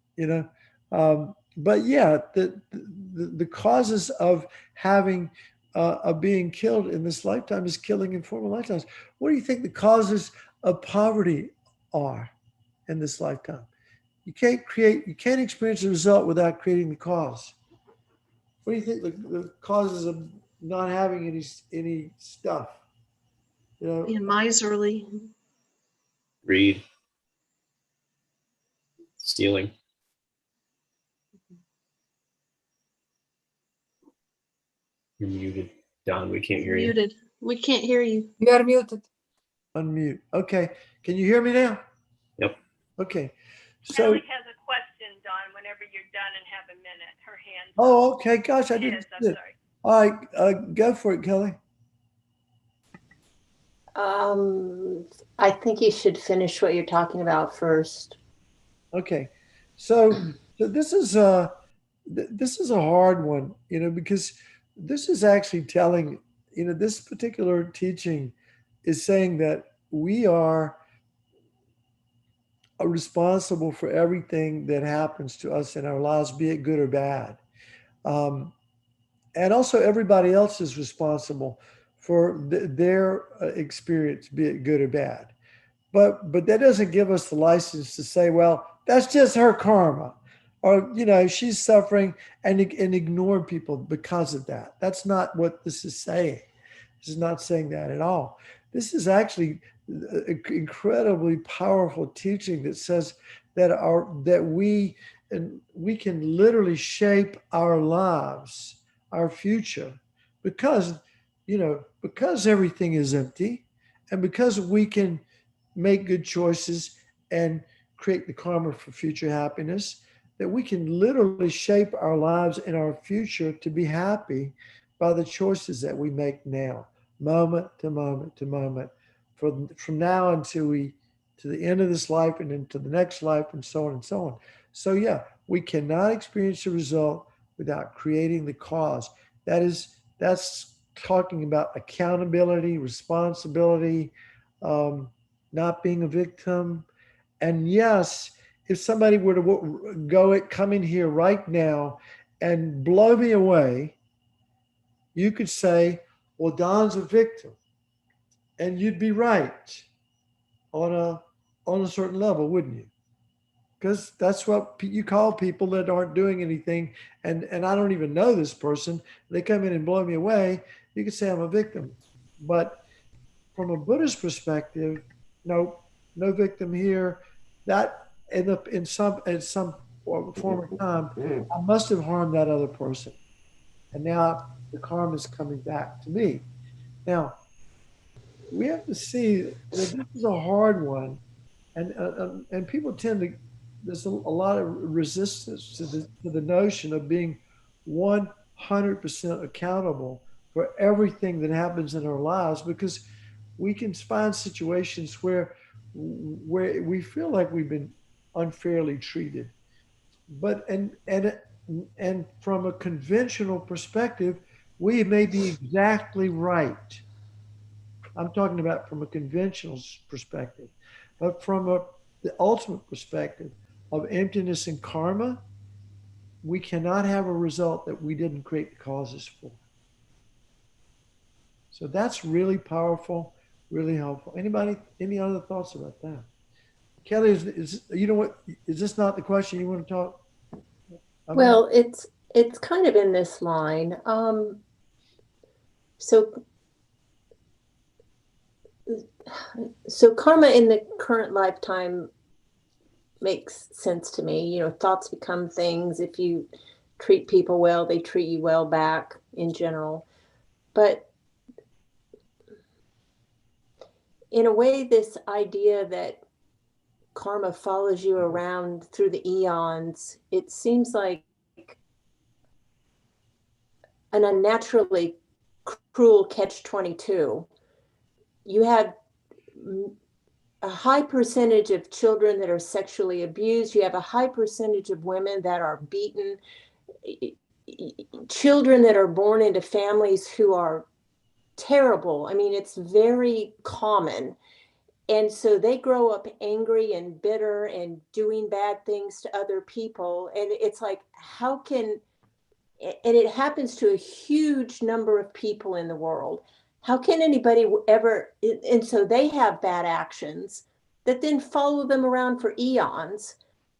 but yeah, the causes of having of being killed in this lifetime is killing in former lifetimes. What do you think the causes of poverty are in this lifetime? You can't experience the result without creating the cause. What do you think the causes of not having any stuff? Being miserly. Greed, stealing. You're muted, Don. We can't hear you. Muted. We can't hear you. You are muted. Unmute. Okay. Can you hear me now? Yep. Okay. So Kelly has a question, Don, whenever you're done and have a minute. Her hand's up. oh, okay. Gosh, I It didn't is, see I'm it. sorry. All right, go for it, Kelly. I think you should finish what you're talking about first. Okay. So this is this is a hard one, because this is actually telling, this particular teaching is saying that we are responsible for everything that happens to us in our lives, be it good or bad. Um, and also, everybody else is responsible for their experience, be it good or bad. But that doesn't give us the license to say, well, that's just her karma, or she's suffering, and ignore people because of that. That's not what this is saying. This is not saying that at all. This is actually incredibly powerful teaching that says that we can literally shape our lives, our future, because because everything is empty, and because we can make good choices and create the karma for future happiness, that we can literally shape our lives and our future to be happy by the choices that we make now, moment to moment to moment, from now until we to the end of this life and into the next life, and so on and so on. So yeah, we cannot experience the result without creating the cause. That's talking about accountability, responsibility, um, not being a victim. And yes, if somebody were to come in here right now and blow me away, you could say, well, Don's a victim. And you'd be right on a certain level, wouldn't you? Because that's what you call people that aren't doing anything. And I don't even know this person. They come in and blow me away. You could say I'm a victim. But from a Buddhist perspective, no, no victim here. That in some former time, I must have harmed that other person, and now the karma is coming back to me. Now we have to see that this is a hard one, and people tend to. There's a lot of resistance to the notion of being 100% accountable for everything that happens in our lives, because we can find situations where we feel like we've been unfairly treated. But and from a conventional perspective, we may be exactly right. I'm talking about from a conventional perspective, but from the ultimate perspective of emptiness and karma, we cannot have a result that we didn't create the causes for. So that's really powerful, really helpful. Anybody, any other thoughts about that? Kelly, is this not the question you want to talk about? Well, it's kind of in this line. So so karma in the current lifetime makes sense to me. You know, thoughts become things. If you treat people well, they treat you well back in general. But in a way, this idea that karma follows you around through the eons, it seems like an unnaturally cruel catch-22. You have a high percentage of children that are sexually abused. You have a high percentage of women that are beaten, children that are born into families who are terrible. I mean, it's very common. And so they grow up angry and bitter and doing bad things to other people. And it's like, how can, and it happens to a huge number of people in the world. How can anybody ever, and so they have bad actions that then follow them around for eons.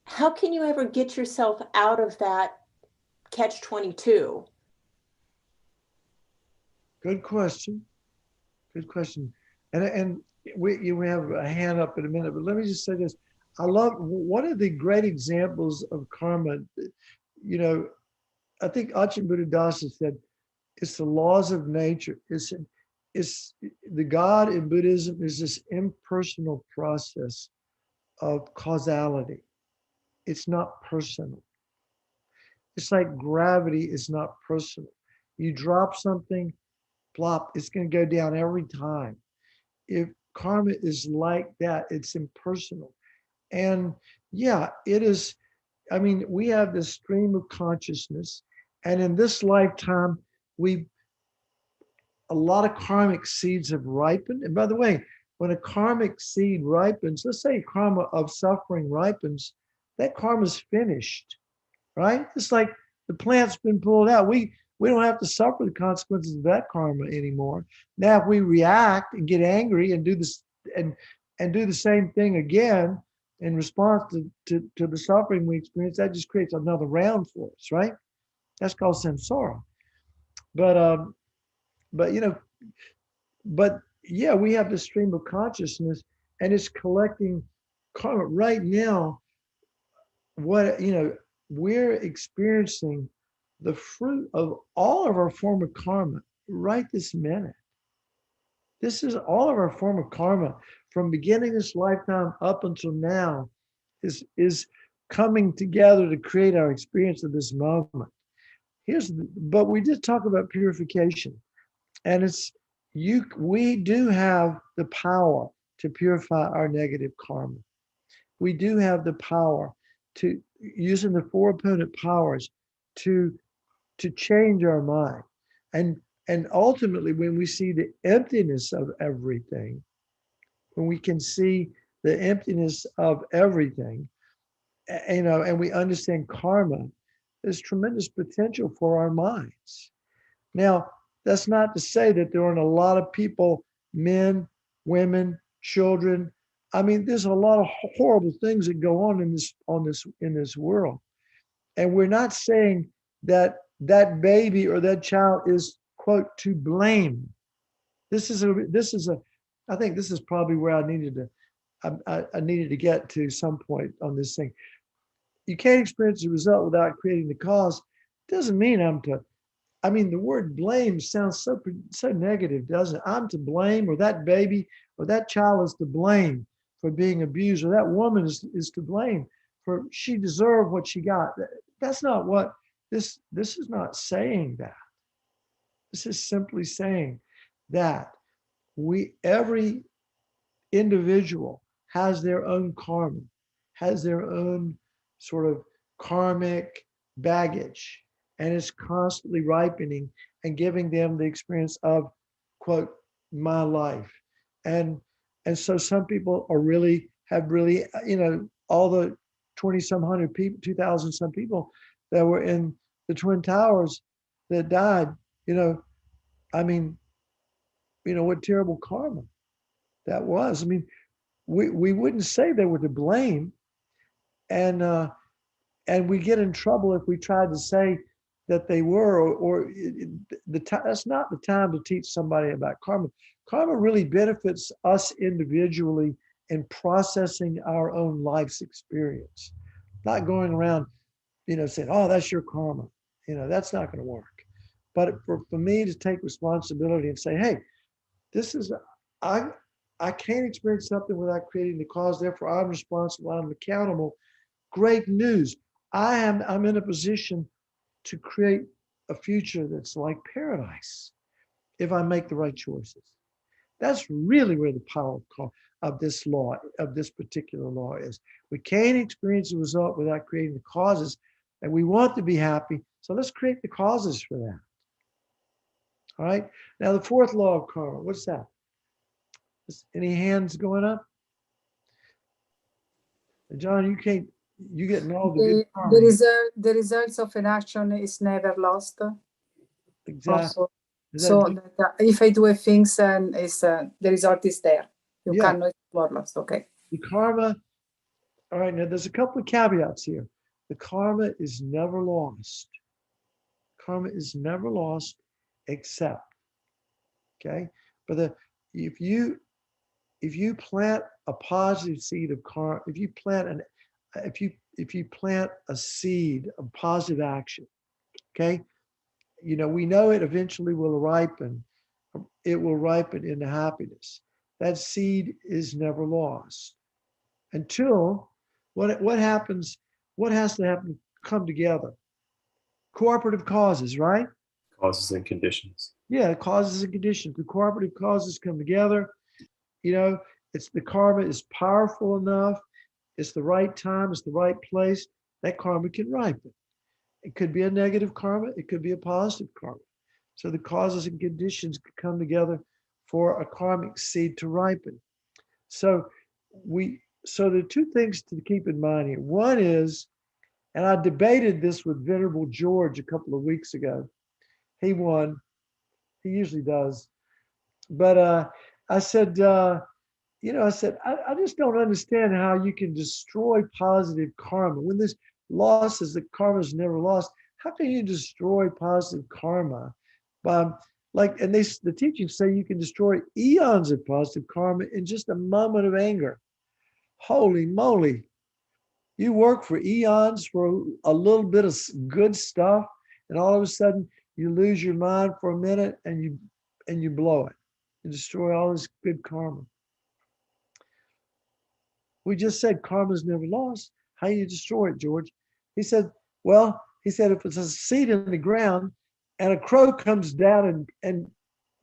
How can you ever get yourself out of that catch-22? Good question. Good question. And we have a hand up in a minute, but let me just say this. I love one of the great examples of karma. You know, I think Ajahn Buddhadasa said, it's the laws of nature. It's the God in Buddhism is this impersonal process of causality. It's not personal. It's like gravity is not personal. You drop something, plop, it's going to go down every time. If karma is like that, it's impersonal. And yeah, it is. I mean, we have this stream of consciousness, and in this lifetime, a lot of karmic seeds have ripened. And by the way, when a karmic seed ripens, let's say karma of suffering ripens, that karma's finished, right? It's like the plant's been pulled out. We don't have to suffer the consequences of that karma anymore. Now, if we react and get angry and do this and do the same thing again in response to the suffering we experience, that just creates another round for us, right? That's called samsara. But you know, but yeah, we have this stream of consciousness, and it's collecting karma right now. What, you know, we're experiencing the fruit of all of our former karma right this minute. This is all of our former karma from beginning this lifetime up until now is coming together to create our experience of this moment. But we did talk about purification, and we do have the power to purify our negative karma. We do have the power to, using the four opponent powers, to change our mind. And ultimately, when we see the emptiness of everything, when we can see the emptiness of everything, you know, and we understand karma, there's tremendous potential for our minds. Now, that's not to say that there aren't a lot of people, men, women, children. I mean, there's a lot of horrible things that go on in this world. And we're not saying that that baby or that child is, quote, to blame. I think this is probably where I needed to get to some point on this thing. You can't experience the result without creating the cause. Doesn't mean the word blame sounds so negative, doesn't it? I'm to blame, or that baby or that child is to blame for being abused, or that woman is to blame for she deserved what she got. That's not what this is not saying that. This is simply saying that every individual has their own karma, has their own sort of karmic baggage, and is constantly ripening and giving them the experience of, quote, my life. And so some people have really, you know, all the 20-some hundred people, 2,000 some people that were in the Twin Towers that died, you know, I mean, you know, what terrible karma that was. I mean, we wouldn't say they were to blame, and we get in trouble if we tried to say that they were, that's not the time to teach somebody about karma. Karma really benefits us individually in processing our own life's experience, not going around, you know, saying, oh, that's your karma. You know, that's not going to work. But for me to take responsibility and say, hey, I can't experience something without creating the cause, therefore I'm responsible, I'm accountable. Great news. I'm in a position to create a future that's like paradise if I make the right choices. That's really where the power of this law, of this particular law is. We can't experience the result without creating the causes, and we want to be happy, so let's create the causes for that. All right, now the fourth law of karma, what's that? Any hands going up? John, you getting all the good karma. The results of an action is never lost. Exactly. Also, so that if I do a thing, and the result is there. You cannot more lost. Okay. The karma. All right. Now there's a couple of caveats here. The karma is never lost. Karma is never lost, except. Okay. But if you plant a positive seed of karma, if you plant a seed of positive action, okay, you know, we know it eventually will ripen. It will ripen into happiness. That seed is never lost until what happens? What has to happen? Come together. Cooperative causes, right? Causes and conditions. Yeah, causes and conditions. The cooperative causes come together. You know, the karma is powerful enough. It's the right time. It's the right place. that karma can ripen. It could be a negative karma, it could be a positive karma. So the causes and conditions could come together for a karmic seed to ripen. So there are two things to keep in mind here. One is, and I debated this with Venerable George a couple of weeks ago. He won. He usually does. But I said, I just don't understand how you can destroy positive karma. When this loss is that karma is never lost, how can you destroy positive karma? The teachings say you can destroy eons of positive karma in just a moment of anger. Holy moly. You work for eons for a little bit of good stuff, and all of a sudden you lose your mind for a minute and you blow it. You destroy all this good karma. We just said karma's never lost. How do you destroy it, George? He said, if it's a seed in the ground and a crow comes down and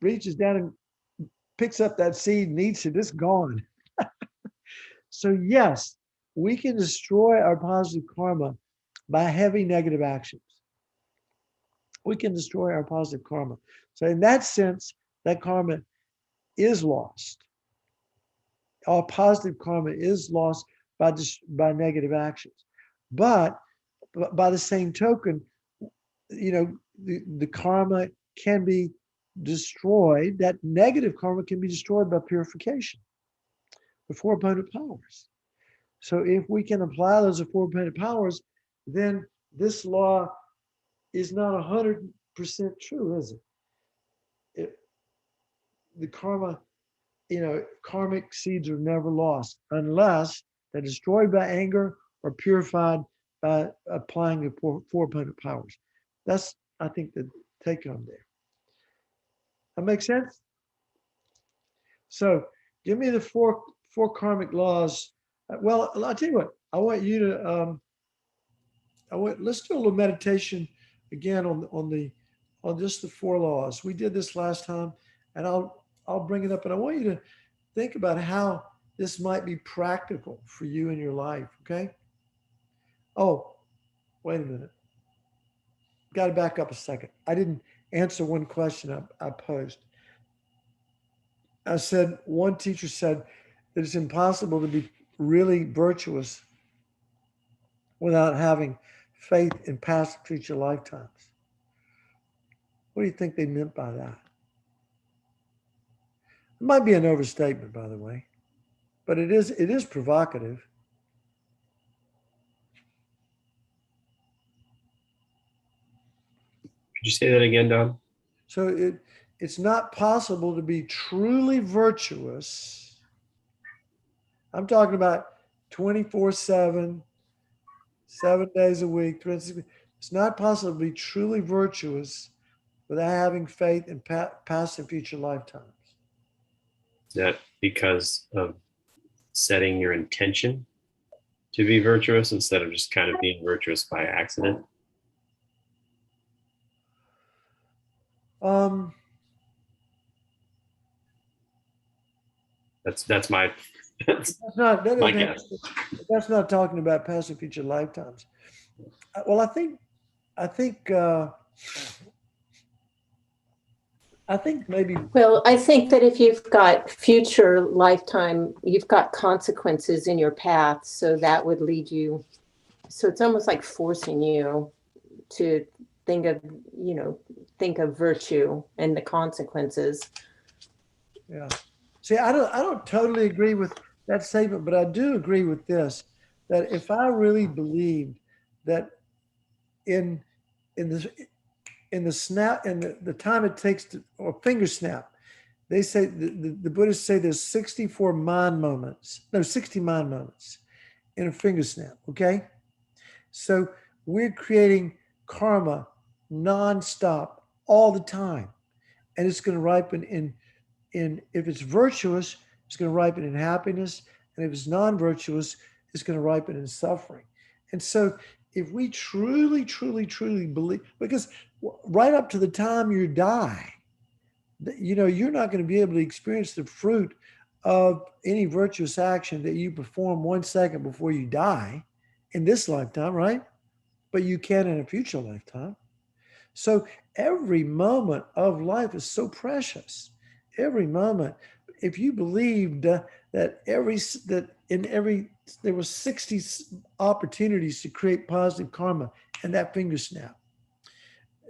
reaches down and picks up that seed and eats it, it's gone. So yes, we can destroy our positive karma by heavy negative actions. We can destroy our positive karma. So in that sense, that karma is lost. Our positive karma is lost by negative actions. But by the same token, the karma can be destroyed. That negative karma can be destroyed by purification, the four opponent powers. So if we can apply those four opponent powers, then this law is not 100% true, is it? The karma, karmic seeds are never lost unless they're destroyed by anger or purified by applying the four opponent powers. That's, I think, the take home there. That makes sense? So give me the four karmic laws. Well, I'll tell you what, I want you to, let's do a little meditation again on just the four laws. We did this last time, and I'll bring it up, and I want you to think about how this might be practical for you in your life, okay? Oh, wait a minute. Got to back up a second. I didn't answer one question I posed. I said, one teacher said that it's impossible to be really virtuous without having faith in past and future lifetimes. What do you think they meant by that? It might be an overstatement, by the way, but it is provocative. Could you say that again, Don? So it's not possible to be truly virtuous. I'm talking about 24/7, 7 days a week, 360. It's not possible to be truly virtuous without having faith in past and future lifetimes. Is that because of setting your intention to be virtuous instead of just kind of being virtuous by accident? That's my my guess. That's not talking about past and future lifetimes. Well, I think maybe. Well, I think that if you've got future lifetime, you've got consequences in your path. So that would lead you. So it's almost like forcing you to think of virtue and the consequences. Yeah. See, I don't totally agree with that statement, but I do agree with this, that if I really believed that in the snap and the time it takes to, or finger snap, they say the Buddhists say there's 60 mind moments in a finger snap. Okay, so we're creating karma nonstop all the time, and it's going to ripen in if it's virtuous, it's going to ripen in happiness, and if it's non-virtuous, it's going to ripen in suffering. And so if we truly believe, because right up to the time you die, you're not going to be able to experience the fruit of any virtuous action that you perform 1 second before you die. in this lifetime, right? But you can in a future lifetime. So every moment of life is so precious. Every moment. If you believed that in every there were 60 opportunities to create positive karma and that finger snap,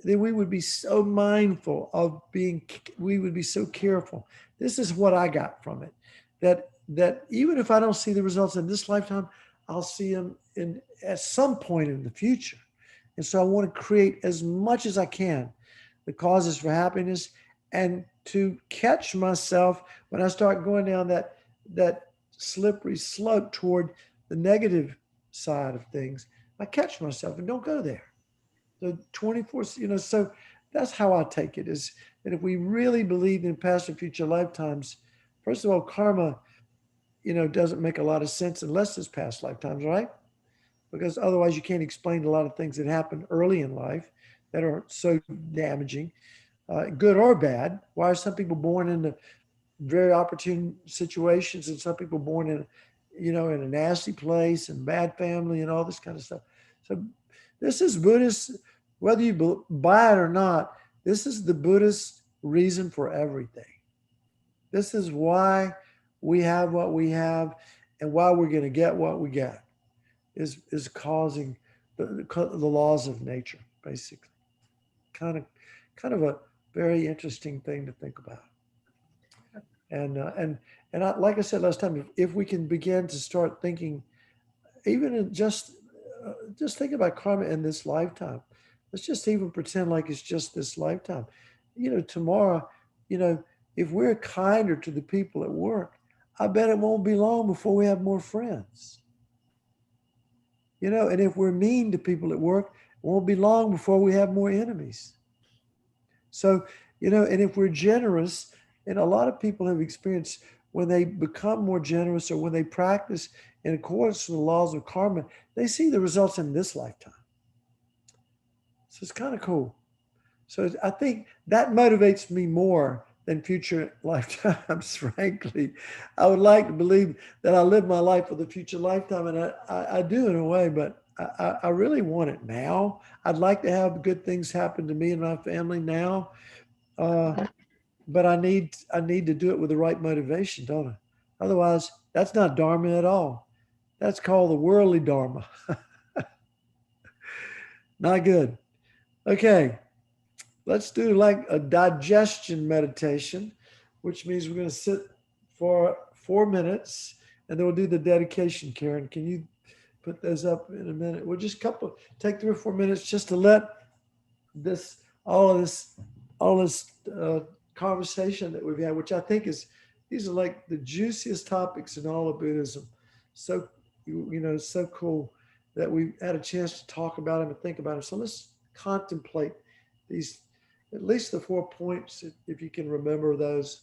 then we would be so mindful of we would be so careful. This is what I got from it. That even if I don't see the results in this lifetime, I'll see them in at some point in the future. And so I want to create as much as I can the causes for happiness, and to catch myself when I start going down that slippery slope toward the negative side of things. I catch myself and don't go there. The 24, so that's how I take it, is that if we really believe in past and future lifetimes, first of all, karma, doesn't make a lot of sense unless it's past lifetimes, right? Because otherwise you can't explain a lot of things that happen early in life that are so damaging, good or bad. Why are some people born into very opportune situations and some people born in a nasty place and bad family and all this kind of stuff? So this is Buddhist, whether you buy it or not, this is the Buddhist reason for everything. This is why we have what we have and why we're going to get what we get is causing the laws of nature, basically. Kind of a very interesting thing to think about. And like I said last time, if we can begin to start thinking, even in just think about karma in this lifetime. Let's just even pretend like it's just this lifetime. Tomorrow, if we're kinder to the people at work, I bet it won't be long before we have more friends. And if we're mean to people at work, it won't be long before we have more enemies. So, and if we're generous, and a lot of people have experienced when they become more generous or when they practice in accordance with the laws of karma, they see the results in this lifetime. So it's kind of cool. So I think that motivates me more than future lifetimes, frankly. I would like to believe that I live my life for the future lifetime, and I do in a way, but I really want it now. I'd like to have good things happen to me and my family now, but I need to do it with the right motivation, don't I? Otherwise, that's not Dharma at all. That's called the worldly Dharma. Not good. Okay, let's do like a digestion meditation, which means we're going to sit for 4 minutes and then we'll do the dedication. Karen, can you put those up in a minute? We'll just take 3 or 4 minutes just to let all this conversation that we've had, which I think these are like the juiciest topics in all of Buddhism. So, so cool that we had a chance to talk about them and think about them. So let's contemplate these, at least the 4 points, if you can remember those.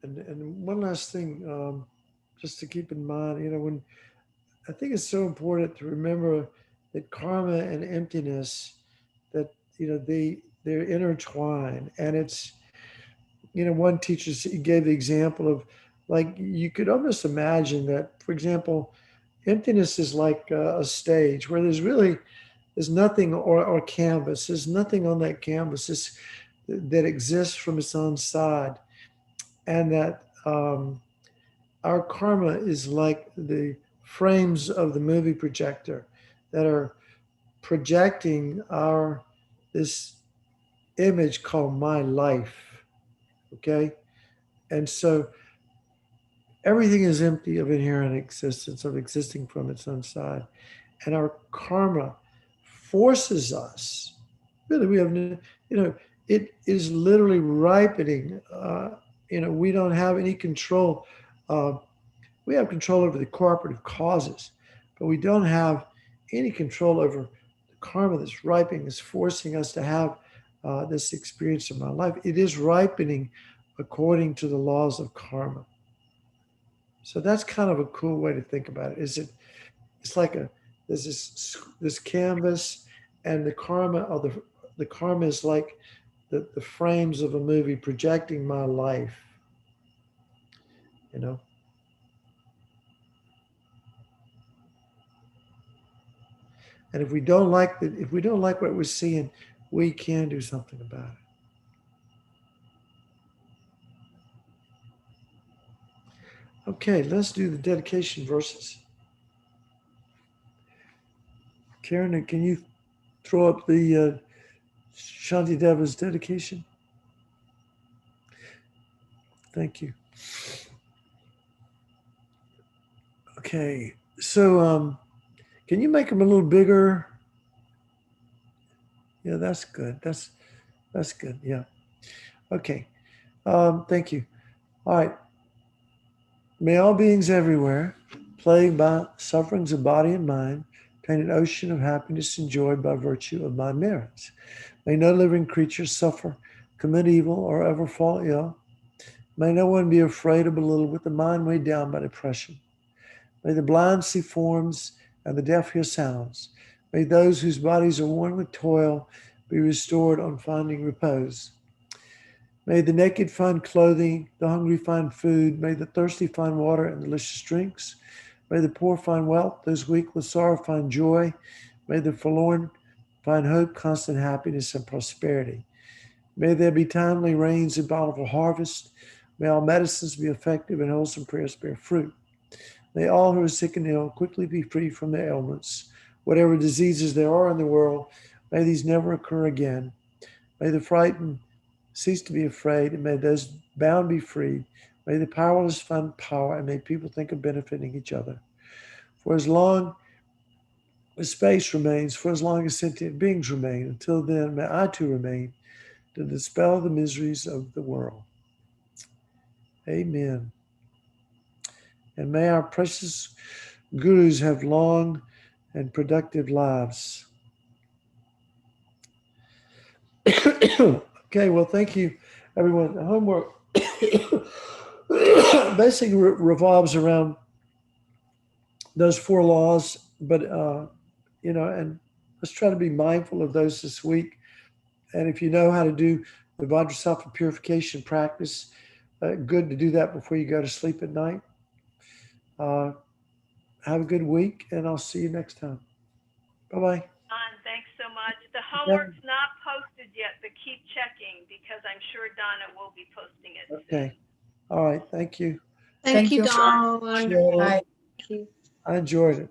And one last thing, just to keep in mind, when I think it's so important to remember that karma and emptiness, that they're intertwined, and it's one teacher gave the example of, like, you could almost imagine that, for example, emptiness is like a stage where there's nothing, or canvas. There's nothing on that canvas that exists from its own side, and that our karma is like the frames of the movie projector that are projecting this image called my life. Okay, and so everything is empty of inherent existence, of existing from its own side, and our karma forces us. Really, we have it is literally ripening. We don't have any control. We have control over the cooperative causes, but we don't have any control over the karma that's ripening, is forcing us to have this experience of my life. It is ripening according to the laws of karma. So that's kind of a cool way to think about it. It's like there's this canvas, and the karma is like the frames of a movie projecting my life. And if we don't like what we're seeing, we can do something about it. Okay, let's do the dedication verses. Karen, can you throw up the Shanti Deva's dedication? Thank you. Okay, so can you make them a little bigger? Yeah, that's good. That's good. Yeah. Okay. Thank you. All right. May all beings everywhere, plagued by sufferings of body and mind, obtain an ocean of happiness enjoyed by virtue of my merits. May no living creature suffer, commit evil, or ever fall ill. May no one be afraid or belittled with the mind weighed down by depression. May the blind see forms and the deaf hear sounds. May those whose bodies are worn with toil be restored on finding repose. May the naked find clothing, the hungry find food. May the thirsty find water and delicious drinks. May the poor find wealth, those weak with sorrow find joy. May the forlorn find hope, constant happiness, and prosperity. May there be timely rains and bountiful harvest. May all medicines be effective and wholesome prayers bear fruit. May all who are sick and ill quickly be free from their ailments. Whatever diseases there are in the world, may these never occur again. May the frightened cease to be afraid, and may those bound be free. May the powerless find power, and may people think of benefiting each other. For as long as space remains, for as long as sentient beings remain, until then may I too remain to dispel the miseries of the world. Amen. And may our precious gurus have long and productive lives. Okay, well, thank you, everyone. The homework basically revolves around those 4 laws, but and let's try to be mindful of those this week. And if you know how to do the Vajrasattva purification practice, good to do that before you go to sleep at night. Have a good week, and I'll see you next time. Bye-bye. Don, thanks so much. The homework's not posted yet, but keep checking because I'm sure Donna will be posting it soon. Okay. All right. Thank you. Thank you, you. Dawn. Appreciate it. Bye. Thank you. I enjoyed it.